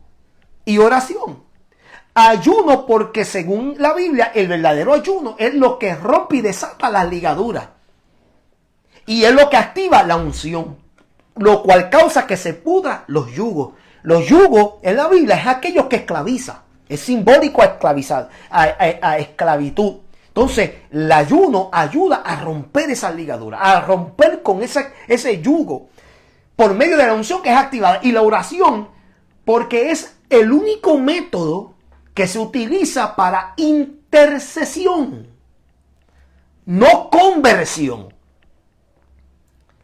y oración. Ayuno porque según la Biblia el verdadero ayuno es lo que rompe y desata las ligaduras. Y es lo que activa la unción. Lo cual causa que se pudran los yugos. Los yugos en la Biblia es aquellos que esclavizan. Es simbólico a esclavizar, a esclavitud. Entonces el ayuno ayuda a romper esas ligaduras. A romper con ese yugo. Por medio de la unción que es activada. Y la oración porque es el único método que se utiliza para intercesión, no conversión.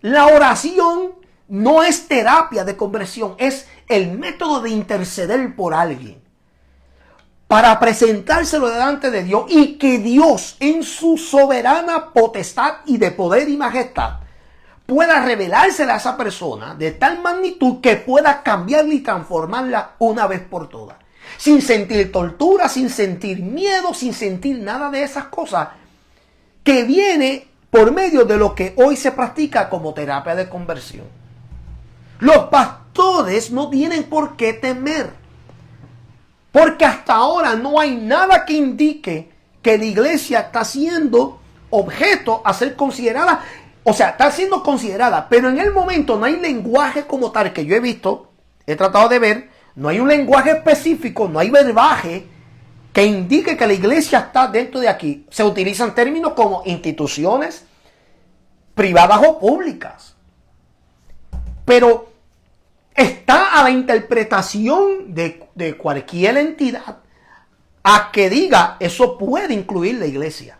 La oración no es terapia de conversión, es el método de interceder por alguien para presentárselo delante de Dios y que Dios en su soberana potestad y de poder y majestad pueda revelársela a esa persona de tal magnitud que pueda cambiarla y transformarla una vez por todas. Sin sentir tortura, sin sentir miedo, sin sentir nada de esas cosas que viene por medio de lo que hoy se practica como terapia de conversión. Los pastores no tienen por qué temer, porque hasta ahora no hay nada que indique que la iglesia está siendo objeto a ser considerada. O sea, está siendo considerada, pero en el momento no hay lenguaje como tal que yo he visto, he tratado de ver, no hay un lenguaje específico, no hay verbaje que indique que la iglesia está dentro de aquí. Se utilizan términos como instituciones privadas o públicas. Pero está a la interpretación de cualquier entidad a que diga eso puede incluir la iglesia.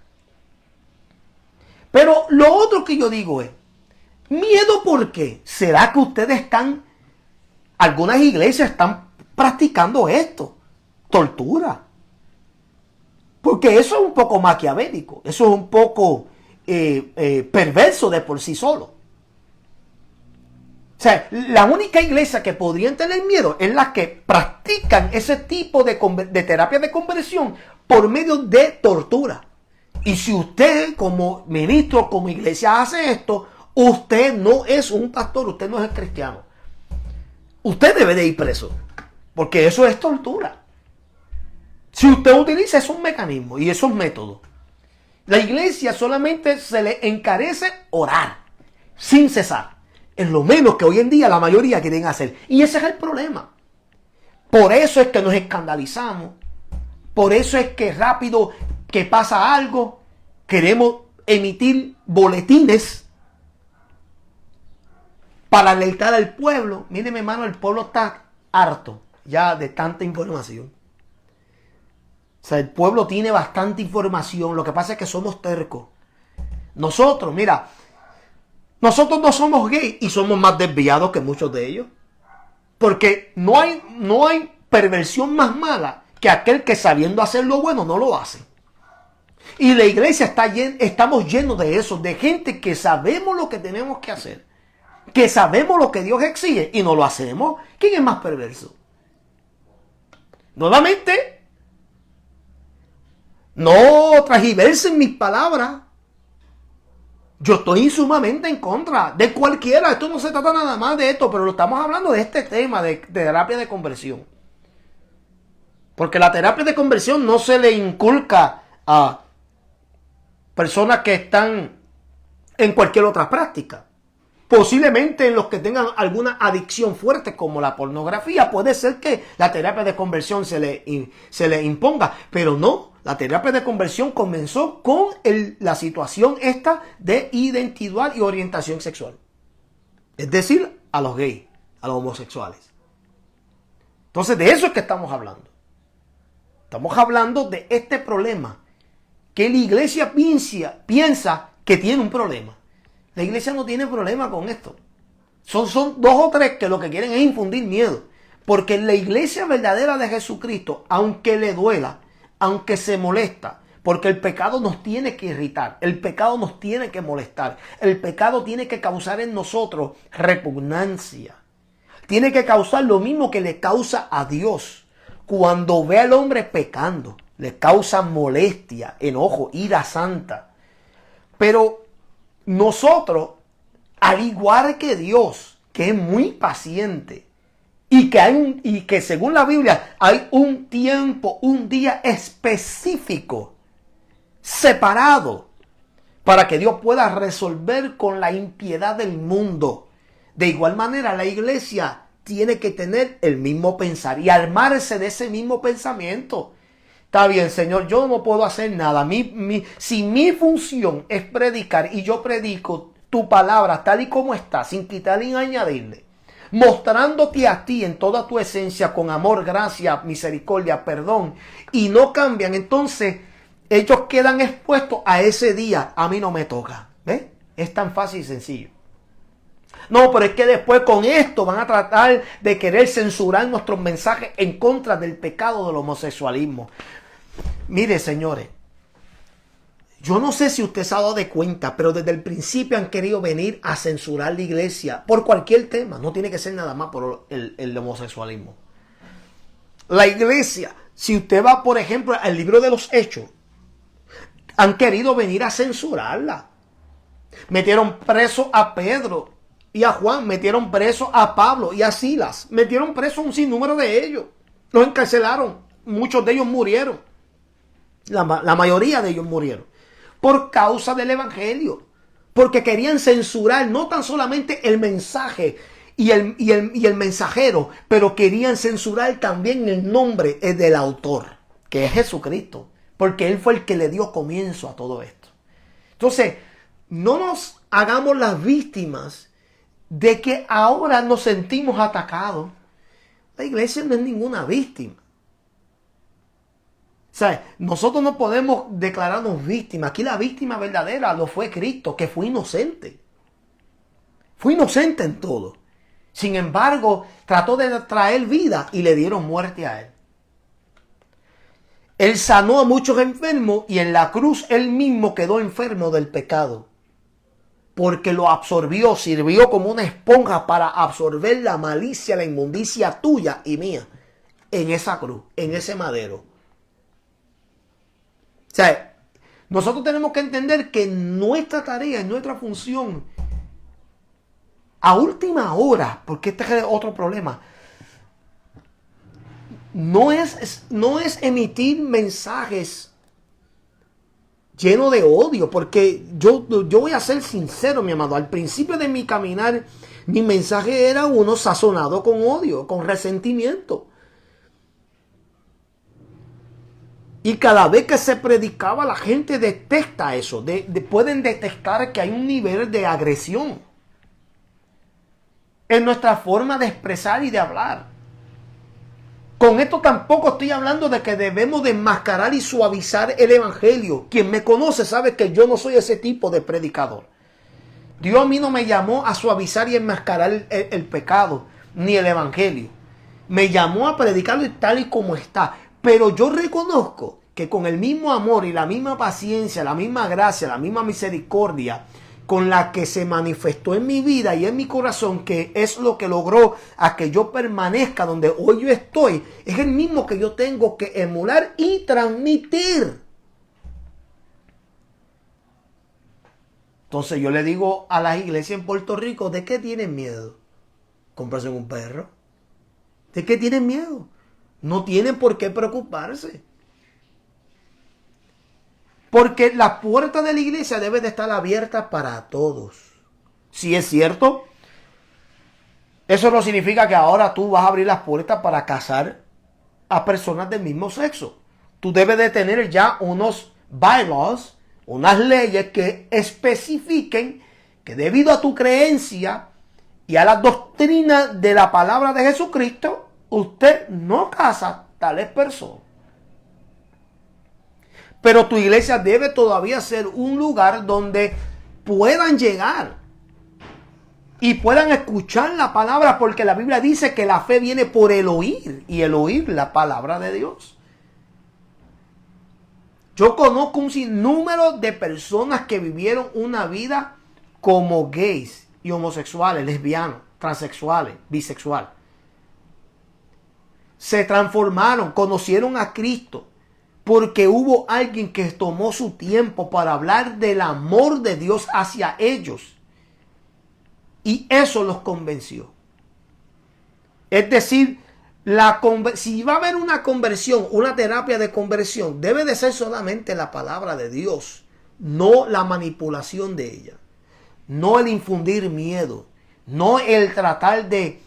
Pero lo otro que yo digo es, ¿miedo por qué? ¿Será que ustedes algunas iglesias están practicando esto? Tortura. Porque eso es un poco maquiavélico, eso es un poco perverso de por sí solo. O sea, la única iglesia que podrían tener miedo es la que practican ese tipo de terapia de conversión por medio de tortura. Y si usted como ministro, como iglesia hace esto, usted no es un pastor, usted no es cristiano. Usted debe de ir preso, porque eso es tortura. Si usted utiliza esos mecanismos y esos métodos, la iglesia solamente se le encarece orar sin cesar. Es lo menos que hoy en día la mayoría quieren hacer. Y ese es el problema. Por eso es que nos escandalizamos. Por eso es que rápido que pasa algo, queremos emitir boletines para alertar al pueblo. Miren, mi hermano, el pueblo está harto ya de tanta información. O sea, el pueblo tiene bastante información. Lo que pasa es que somos tercos. Nosotros, mira, nosotros no somos gays y somos más desviados que muchos de ellos. Porque no hay perversión más mala que aquel que sabiendo hacer lo bueno no lo hace. Y la iglesia estamos llenos de eso, de gente que sabemos lo que tenemos que hacer, que sabemos lo que Dios exige y no lo hacemos. ¿Quién es más perverso? Nuevamente, no transgiversen mis palabras. Yo estoy sumamente en contra de cualquiera. Esto no se trata nada más de esto, pero lo estamos hablando de este tema de terapia de conversión. Porque la terapia de conversión no se le inculca a personas que están en cualquier otra práctica. Posiblemente en los que tengan alguna adicción fuerte como la pornografía, puede ser que la terapia de conversión se le imponga, pero no. La terapia de conversión comenzó con la situación esta de identidad y orientación sexual. Es decir, a los gays, a los homosexuales. Entonces de eso es que estamos hablando. Estamos hablando de este problema que la iglesia piensa que tiene un problema. La iglesia no tiene problema con esto. Son dos o tres que lo que quieren es infundir miedo. Porque la iglesia verdadera de Jesucristo, aunque le duela, aunque se molesta, porque el pecado nos tiene que irritar, el pecado nos tiene que molestar, el pecado tiene que causar en nosotros repugnancia. Tiene que causar lo mismo que le causa a Dios. Cuando ve al hombre pecando, le causa molestia, enojo, ira santa. Pero nosotros, al igual que Dios, que es muy paciente, y que según la Biblia hay un tiempo, un día específico, separado, para que Dios pueda resolver con la impiedad del mundo. De igual manera, la iglesia tiene que tener el mismo pensar y armarse de ese mismo pensamiento. Está bien, Señor, yo no puedo hacer nada. Si mi función es predicar y yo predico tu palabra tal y como está, sin quitar ni añadirle, mostrándote a ti en toda tu esencia con amor, gracia, misericordia, perdón, y no cambian, entonces ellos quedan expuestos a ese día. A mí no me toca. ¿Ves? Es tan fácil y sencillo. No, pero es que después con esto van a tratar de querer censurar nuestros mensajes en contra del pecado del homosexualismo. Mire, señores, yo no sé si usted se ha dado de cuenta, pero desde el principio han querido venir a censurar la iglesia por cualquier tema. No tiene que ser nada más por el homosexualismo. La iglesia, si usted va, por ejemplo, al libro de los Hechos, han querido venir a censurarla. Metieron preso a Pedro y a Juan, metieron preso a Pablo y a Silas, metieron preso a un sinnúmero de ellos, los encarcelaron, muchos de ellos murieron, la mayoría de ellos murieron, por causa del evangelio, porque querían censurar no tan solamente el mensaje y el mensajero, pero querían censurar también el nombre del autor, que es Jesucristo, porque Él fue el que le dio comienzo a todo esto. Entonces, no nos hagamos las víctimas de que ahora nos sentimos atacados. La iglesia no es ninguna víctima. O sea, nosotros no podemos declararnos víctimas. Aquí la víctima verdadera lo fue Cristo, que fue inocente. Fue inocente en todo. Sin embargo, trató de traer vida y le dieron muerte a Él. Él sanó a muchos enfermos y en la cruz Él mismo quedó enfermo del pecado. Porque lo absorbió, sirvió como una esponja para absorber la malicia, la inmundicia tuya y mía en esa cruz, en ese madero. O sea, nosotros tenemos que entender que nuestra tarea y nuestra función a última hora, porque este es otro problema, no es emitir mensajes lleno de odio, porque yo voy a ser sincero, mi amado. Al principio de mi caminar, mi mensaje era uno sazonado con odio, con resentimiento. Y cada vez que se predicaba, la gente detesta eso. Pueden detectar que hay un nivel de agresión en nuestra forma de expresar y de hablar. Con esto tampoco estoy hablando de que debemos de enmascarar y suavizar el evangelio. Quien me conoce sabe que yo no soy ese tipo de predicador. Dios a mí no me llamó a suavizar y enmascarar el pecado, ni el evangelio. Me llamó a predicarlo tal y como está. Pero yo reconozco que con el mismo amor y la misma paciencia, la misma gracia, la misma misericordia con la que se manifestó en mi vida y en mi corazón, que es lo que logró a que yo permanezca donde hoy yo estoy, es el mismo que yo tengo que emular y transmitir. Entonces yo le digo a las iglesias en Puerto Rico, ¿de qué tienen miedo? ¿Comprarse un perro? ¿De qué tienen miedo? No tienen por qué preocuparse. Porque la puerta de la iglesia debe de estar abierta para todos. Si es cierto, eso no significa que ahora tú vas a abrir las puertas para casar a personas del mismo sexo. Tú debes de tener ya unos bylaws, unas leyes que especifiquen que debido a tu creencia y a la doctrina de la palabra de Jesucristo, usted no casa tales personas. Pero tu iglesia debe todavía ser un lugar donde puedan llegar y puedan escuchar la palabra, porque la Biblia dice que la fe viene por el oír y el oír la palabra de Dios. Yo conozco un sinnúmero de personas que vivieron una vida como gays y homosexuales, lesbianos, transexuales, bisexuales. Se transformaron, conocieron a Cristo. Porque hubo alguien que tomó su tiempo para hablar del amor de Dios hacia ellos. Y eso los convenció. Es decir, si va a haber una conversión, una terapia de conversión, debe de ser solamente la palabra de Dios, no la manipulación de ella. No el infundir miedo, no el tratar de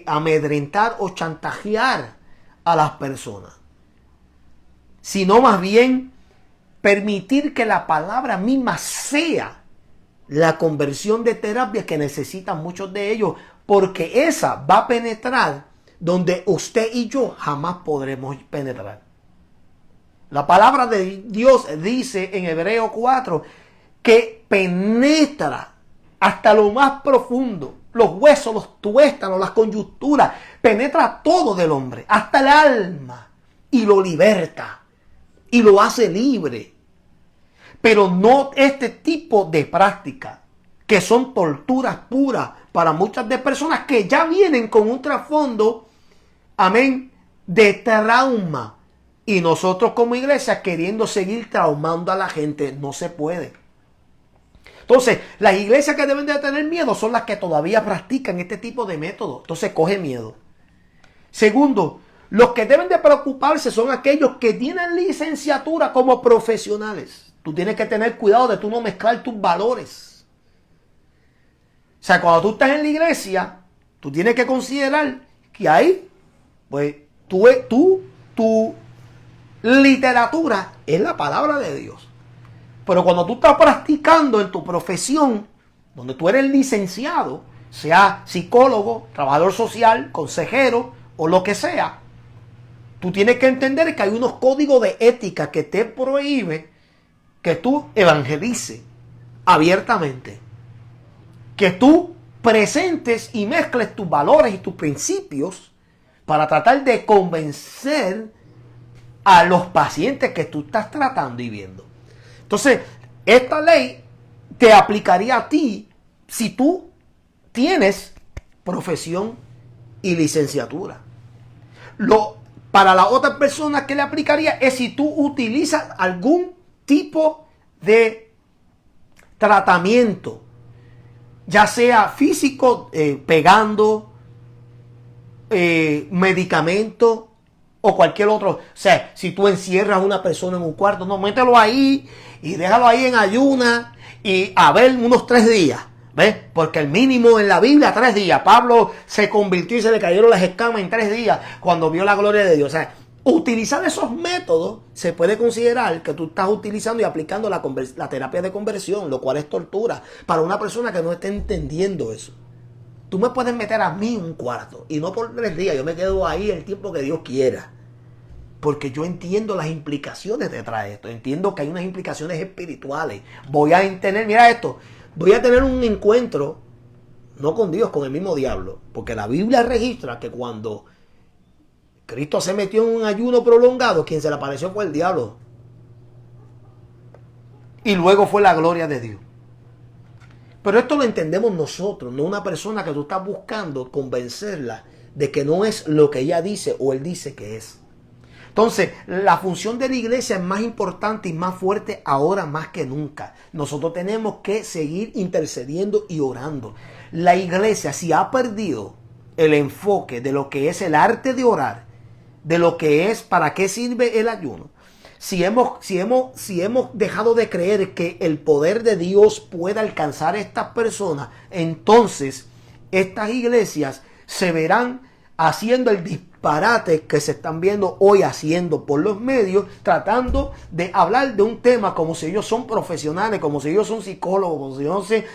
amedrentar o chantajear a las personas. Sino más bien permitir que la palabra misma sea la conversión de terapia que necesitan muchos de ellos, porque esa va a penetrar donde usted y yo jamás podremos penetrar. La palabra de Dios dice en Hebreos 4 que penetra hasta lo más profundo, los huesos, los tuéstanos, las coyunturas, penetra todo del hombre, hasta el alma, y lo liberta, y lo hace libre. Pero no este tipo de prácticas, que son torturas puras para muchas de personas que ya vienen con un trasfondo, amén, de trauma. Y nosotros como iglesia queriendo seguir traumando a la gente, no se puede. Entonces, las iglesias que deben de tener miedo son las que todavía practican este tipo de métodos. Entonces, coge miedo. Segundo, los que deben de preocuparse son aquellos que tienen licenciatura como profesionales. Tú tienes que tener cuidado de tú no mezclar tus valores. O sea, cuando tú estás en la iglesia, tú tienes que considerar que ahí, pues, tu literatura es la palabra de Dios. Pero cuando tú estás practicando en tu profesión, donde tú eres licenciado, sea psicólogo, trabajador social, consejero o lo que sea, tú tienes que entender que hay unos códigos de ética que te prohíbe que tú evangelices abiertamente. Que tú presentes y mezcles tus valores y tus principios para tratar de convencer a los pacientes que tú estás tratando y viendo. Entonces, esta ley te aplicaría a ti si tú tienes profesión y licenciatura. Para la otra persona que le aplicaría es si tú utilizas algún tipo de tratamiento, ya sea físico, pegando, medicamento o cualquier otro. O sea, si tú encierras a una persona en un cuarto, no, mételo ahí y déjalo ahí en ayuna y a ver unos 3 días. ¿Ves? Porque el mínimo en la Biblia 3 días. Pablo se convirtió y se le cayeron las escamas en 3 días cuando vio la gloria de Dios. O sea, utilizar esos métodos se puede considerar que tú estás utilizando y aplicando la terapia de conversión, lo cual es tortura para una persona que no esté entendiendo eso. Tú me puedes meter a mí en un cuarto y no por 3 días, yo me quedo ahí el tiempo que Dios quiera. Porque yo entiendo las implicaciones detrás de esto. Entiendo que hay unas implicaciones espirituales. Voy a tener, mira esto, voy a tener un encuentro, no con Dios, con el mismo diablo. Porque la Biblia registra que cuando Cristo se metió en un ayuno prolongado, quien se le apareció fue el diablo. Y luego fue la gloria de Dios. Pero esto lo entendemos nosotros, no una persona que tú estás buscando convencerla de que no es lo que ella dice o él dice que es. Entonces, la función de la iglesia es más importante y más fuerte ahora más que nunca. Nosotros tenemos que seguir intercediendo y orando. La iglesia, si ha perdido el enfoque de lo que es el arte de orar, de lo que es para qué sirve el ayuno, si hemos dejado de creer que el poder de Dios pueda alcanzar a estas personas, entonces estas iglesias se verán haciendo el disparate que se están viendo hoy haciendo por los medios, tratando de hablar de un tema como si ellos son profesionales, como si ellos son psicólogos,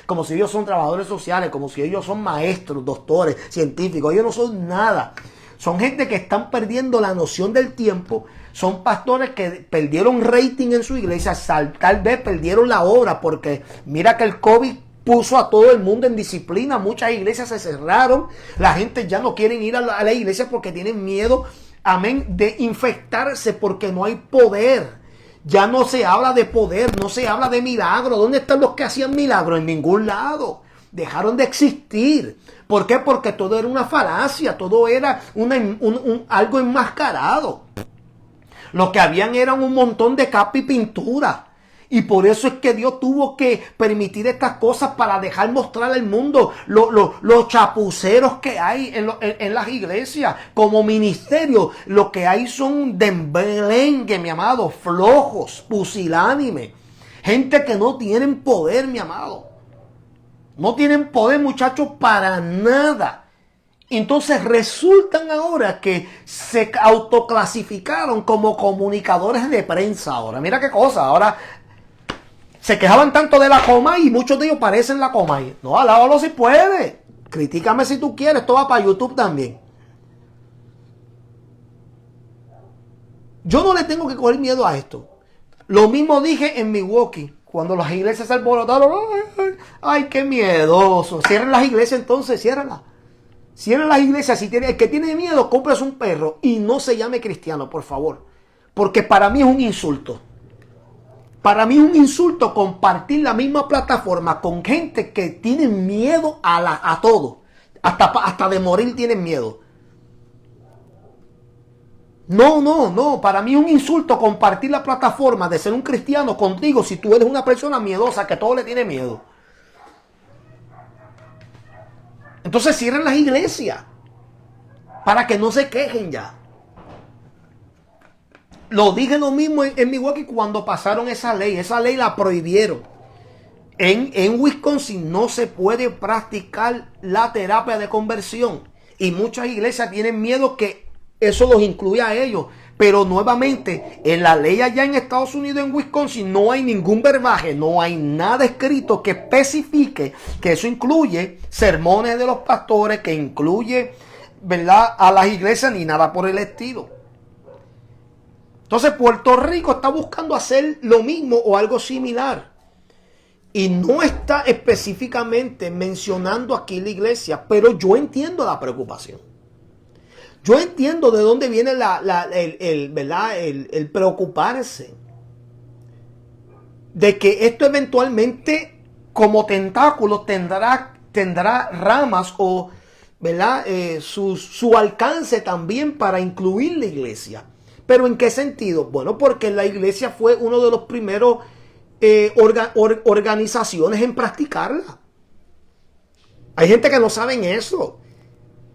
como si ellos son trabajadores sociales, como si ellos son maestros, doctores, científicos. Ellos no son nada. Son gente que están perdiendo la noción del tiempo. Son pastores que perdieron rating en su iglesia, tal vez perdieron la obra, porque mira que el COVID puso a todo el mundo en disciplina. Muchas iglesias se cerraron. La gente ya no quiere ir a la iglesia porque tienen miedo, amén, de infectarse porque no hay poder. Ya no se habla de poder, no se habla de milagro. ¿Dónde están los que hacían milagros? En ningún lado. Dejaron de existir. ¿Por qué? Porque todo era una falacia, todo era algo enmascarado. Lo que habían eran un montón de capa y pintura. Y por eso es que Dios tuvo que permitir estas cosas para dejar mostrar al mundo los chapuceros que hay en las iglesias. Como ministerio, lo que hay son demblengue, mi amado, flojos, pusilánime. Gente que no tienen poder, mi amado. No tienen poder, muchachos, para nada. Entonces resultan ahora que se autoclasificaron como comunicadores de prensa ahora. Mira qué cosa, ahora se quejaban tanto de la Comay y muchos de ellos parecen la Comay. No, alábalo si puede. Critícame si tú quieres, esto va para YouTube también. Yo no le tengo que coger miedo a esto. Lo mismo dije en Milwaukee, Cuando las iglesias se alborotaron, ay, qué miedoso. Cierren las iglesias entonces, ciérrenlas. Cierren las iglesias. Si tiene, el que tiene miedo, cómprese un perro y no se llame cristiano, por favor. Porque para mí es un insulto. Para mí es un insulto compartir la misma plataforma con gente que tiene miedo a todo. Hasta de morir tienen miedo. No. Para mí es un insulto compartir la plataforma de ser un cristiano contigo si tú eres una persona miedosa que todo le tiene miedo. Entonces cierren las iglesias para que no se quejen ya. Lo dije lo mismo en Milwaukee cuando pasaron esa ley. Esa ley la prohibieron. En Wisconsin no se puede practicar la terapia de conversión. Y muchas iglesias tienen miedo que eso los incluya a ellos. Pero nuevamente, en la ley allá en Estados Unidos, en Wisconsin, no hay ningún verbaje, no hay nada escrito que especifique que eso incluye sermones de los pastores, que incluye, ¿verdad?, a las iglesias, ni nada por el estilo. Entonces Puerto Rico está buscando hacer lo mismo o algo similar. Y no está específicamente mencionando aquí la iglesia, pero yo entiendo la preocupación. Yo entiendo de dónde viene el preocuparse. De que esto eventualmente, como tentáculo, tendrá ramas o, ¿verdad?, su alcance también para incluir la iglesia. ¿Pero en qué sentido? Bueno, porque la iglesia fue uno de los primeros organizaciones en practicarla. Hay gente que no saben eso.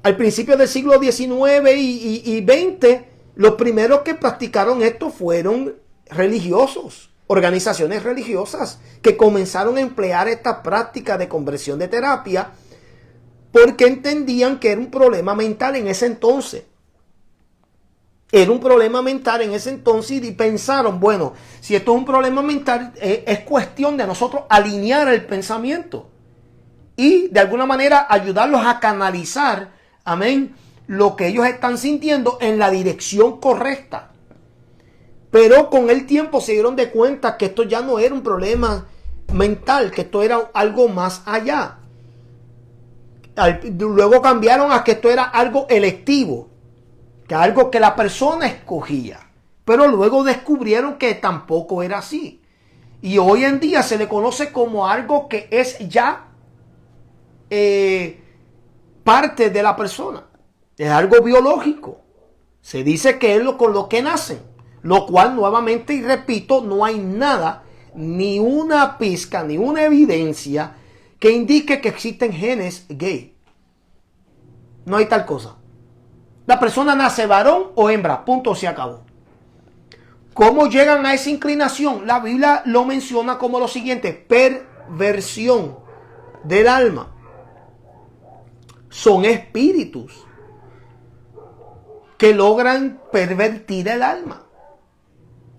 Al principio del siglo XIX y XX, los primeros que practicaron esto fueron religiosos, organizaciones religiosas que comenzaron a emplear esta práctica de conversión de terapia porque entendían que era un problema mental en ese entonces. Era un problema mental en ese entonces y pensaron, bueno, si esto es un problema mental, es cuestión de nosotros alinear el pensamiento y de alguna manera ayudarlos a canalizar, amén, lo que ellos están sintiendo en la dirección correcta. Pero con el tiempo se dieron de cuenta que esto ya no era un problema mental, que esto era algo más allá. Luego cambiaron a que esto era algo electivo, que algo que la persona escogía, pero luego descubrieron que tampoco era así. Y hoy en día se le conoce como algo que es ya parte de la persona. Es algo biológico. Se dice que es con lo que nacen, lo cual nuevamente, y repito, no hay nada, ni una pizca, ni una evidencia que indique que existen genes gay. No hay tal cosa. La persona nace varón o hembra, punto, se acabó. ¿Cómo llegan a esa inclinación? La Biblia lo menciona como lo siguiente: perversión del alma. Son espíritus que logran pervertir el alma.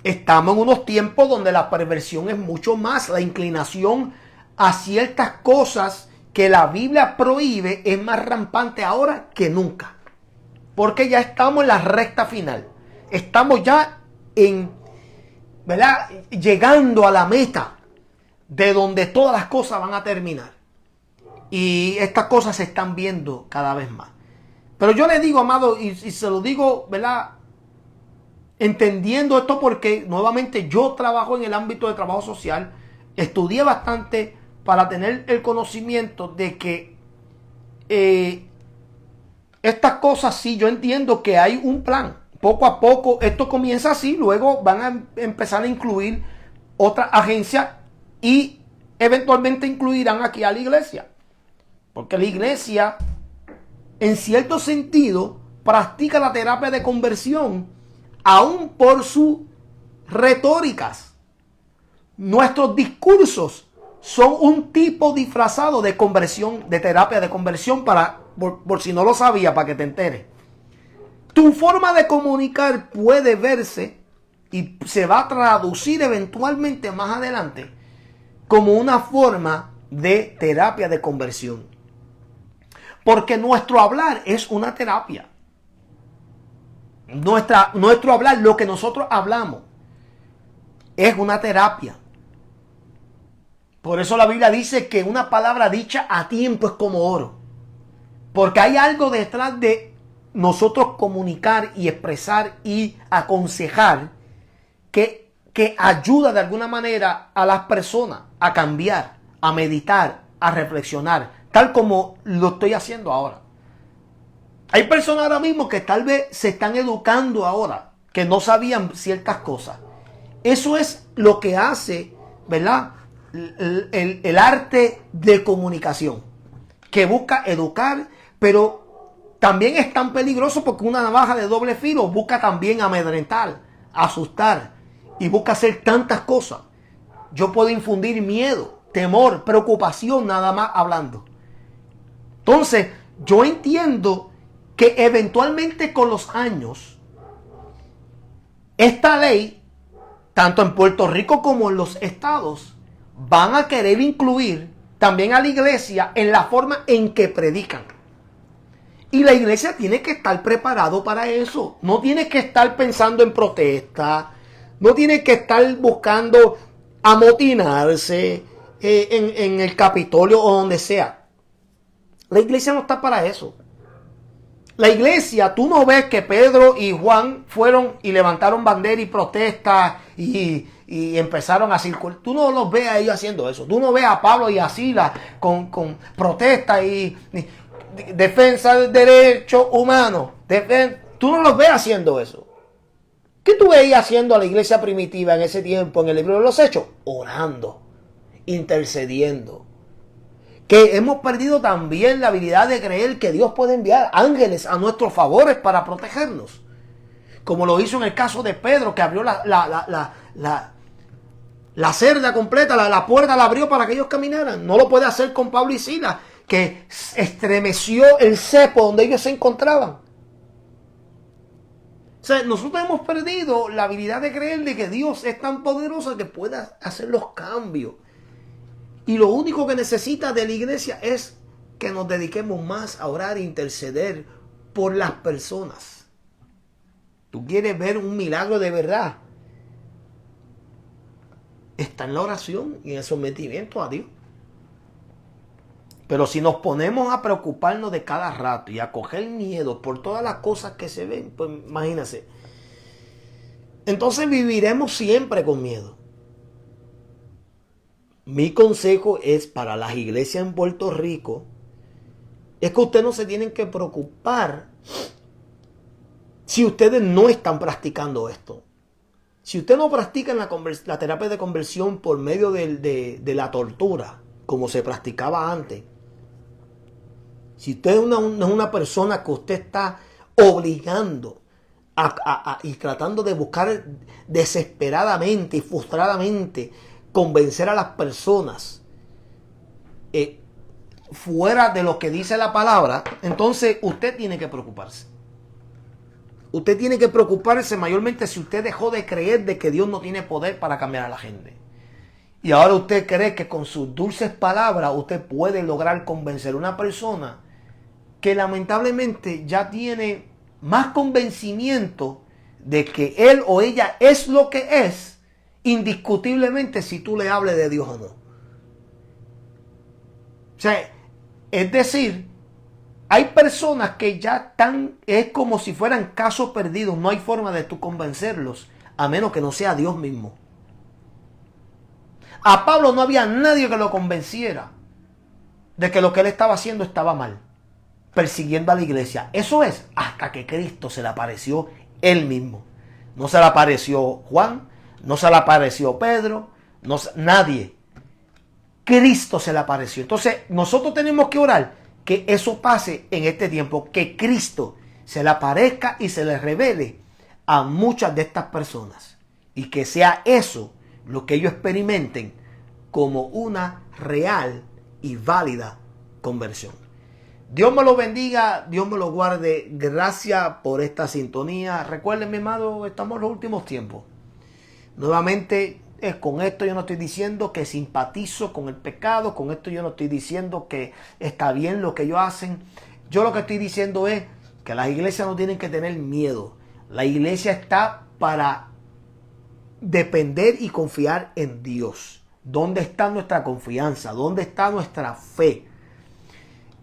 Estamos en unos tiempos donde la perversión es mucho más, la inclinación a ciertas cosas que la Biblia prohíbe es más rampante ahora que nunca. Porque ya estamos en la recta final. Estamos ya ¿verdad?, llegando a la meta de donde todas las cosas van a terminar. Y estas cosas se están viendo cada vez más. Pero yo le digo, amado, y se lo digo, ¿verdad?, entendiendo esto porque nuevamente yo trabajo en el ámbito de trabajo social. Estudié bastante para tener el conocimiento de que estas cosas, sí, yo entiendo que hay un plan. Poco a poco esto comienza así, luego van a empezar a incluir otras agencias y eventualmente incluirán aquí a la iglesia. Porque la iglesia, en cierto sentido, practica la terapia de conversión aún por sus retóricas. Nuestros discursos son un tipo disfrazado de conversión, de terapia de conversión, por si no lo sabía, para que te enteres. Tu forma de comunicar puede verse y se va a traducir eventualmente más adelante como una forma de terapia de conversión. Porque nuestro hablar es una terapia. Nuestro hablar, lo que nosotros hablamos, es una terapia. Por eso la Biblia dice que una palabra dicha a tiempo es como oro. Porque hay algo detrás de nosotros comunicar y expresar y aconsejar que ayuda de alguna manera a las personas a cambiar, a meditar, a reflexionar, tal como lo estoy haciendo ahora. Hay personas ahora mismo que tal vez se están educando ahora, que no sabían ciertas cosas. Eso es lo que hace, ¿verdad? El arte de comunicación, que busca educar, pero también es tan peligroso porque una navaja de doble filo busca también amedrentar, asustar y busca hacer tantas cosas. Yo puedo infundir miedo, temor, preocupación nada más hablando. Entonces, yo entiendo que eventualmente con los años, esta ley, tanto en Puerto Rico como en los estados, van a querer incluir también a la iglesia en la forma en que predican. Y la iglesia tiene que estar preparado para eso. No tiene que estar pensando en protesta. No tiene que estar buscando amotinarse en el Capitolio o donde sea. La iglesia no está para eso. La iglesia, tú no ves que Pedro y Juan fueron y levantaron bandera y protesta y empezaron a circular. Tú no los ves a ellos haciendo eso. Tú no ves a Pablo y a Silas con protesta y defensa del derecho humano. Tú no los ves haciendo eso. ¿Qué tú veías haciendo a la iglesia primitiva en ese tiempo en el libro de los Hechos? Orando, intercediendo. Que hemos perdido también la habilidad de creer que Dios puede enviar ángeles a nuestros favores para protegernos. Como lo hizo en el caso de Pedro, que abrió la cerda completa, la puerta la abrió para que ellos caminaran. No lo puede hacer con Pablo y Silas, que estremeció el cepo donde ellos se encontraban. O sea, nosotros hemos perdido la habilidad de creer de que Dios es tan poderoso que pueda hacer los cambios. Y lo único que necesita de la iglesia es que nos dediquemos más a orar e interceder por las personas. ¿Tú quieres ver un milagro de verdad? Está en la oración y en el sometimiento a Dios. Pero si nos ponemos a preocuparnos de cada rato y a coger miedo por todas las cosas que se ven, pues imagínense. Entonces viviremos siempre con miedo. Mi consejo es para las iglesias en Puerto Rico, es que ustedes no se tienen que preocupar si ustedes no están practicando esto. Si ustedes no practican la terapia de conversión por medio de la tortura, como se practicaba antes, si usted es una persona que usted está obligando y tratando de buscar desesperadamente y frustradamente convencer a las personas fuera de lo que dice la palabra, entonces usted tiene que preocuparse. Usted tiene que preocuparse mayormente si usted dejó de creer de que Dios no tiene poder para cambiar a la gente. Y ahora usted cree que con sus dulces palabras usted puede lograr convencer a una persona que lamentablemente ya tiene más convencimiento de que él o ella es lo que es, indiscutiblemente si tú le hables de Dios o no. O sea, es decir, hay personas que ya están, es como si fueran casos perdidos, no hay forma de tú convencerlos, a menos que no sea Dios mismo. A Pablo no había nadie que lo convenciera de que lo que él estaba haciendo estaba mal, persiguiendo a la iglesia. Eso es hasta que Cristo se le apareció él mismo. No se le apareció Juan, no se le apareció Pedro, nadie. Cristo se le apareció. Entonces nosotros tenemos que orar que eso pase en este tiempo, que Cristo se le aparezca y se le revele a muchas de estas personas y que sea eso lo que ellos experimenten como una real y válida conversión. Dios me lo bendiga, Dios me lo guarde. Gracias por esta sintonía. Recuerden, mi amado, estamos en los últimos tiempos. Nuevamente, con esto yo no estoy diciendo que simpatizo con el pecado, con esto yo no estoy diciendo que está bien lo que ellos hacen. Yo lo que estoy diciendo es que las iglesias no tienen que tener miedo. La iglesia está para depender y confiar en Dios. ¿Dónde está nuestra confianza? ¿Dónde está nuestra fe?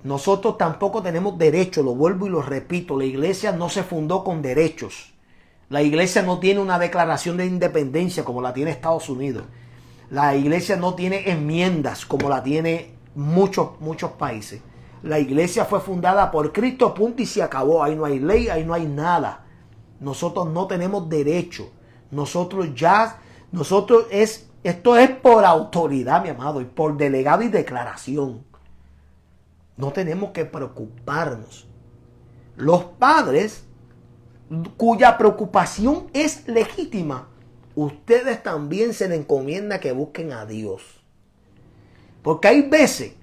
Nosotros tampoco tenemos derecho, lo vuelvo y lo repito, la iglesia no se fundó con derechos. La iglesia no tiene una declaración de independencia como la tiene Estados Unidos. La iglesia no tiene enmiendas como la tiene muchos países. La iglesia fue fundada por Cristo, punto y se acabó. Ahí no hay ley, ahí no hay nada. Nosotros no tenemos derecho. Esto es por autoridad, mi amado, y por delegado y declaración. No tenemos que preocuparnos. Los padres, cuya preocupación es legítima, ustedes también se les encomienda que busquen a Dios. Porque hay veces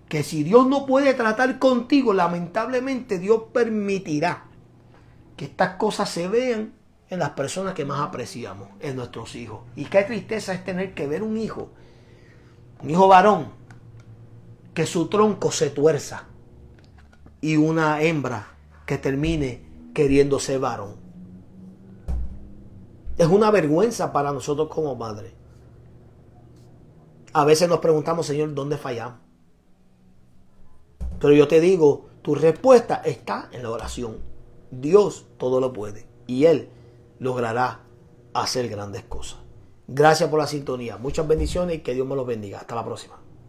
que si Dios no puede tratar contigo, lamentablemente Dios permitirá que estas cosas se vean en las personas que más apreciamos, en nuestros hijos. Y qué tristeza es tener que ver un hijo varón, que su tronco se tuerza y una hembra que termine queriendo ser varón. Es una vergüenza para nosotros como padres. A veces nos preguntamos, Señor, ¿dónde fallamos? Pero yo te digo, tu respuesta está en la oración. Dios todo lo puede y Él logrará hacer grandes cosas. Gracias por la sintonía. Muchas bendiciones y que Dios me los bendiga. Hasta la próxima.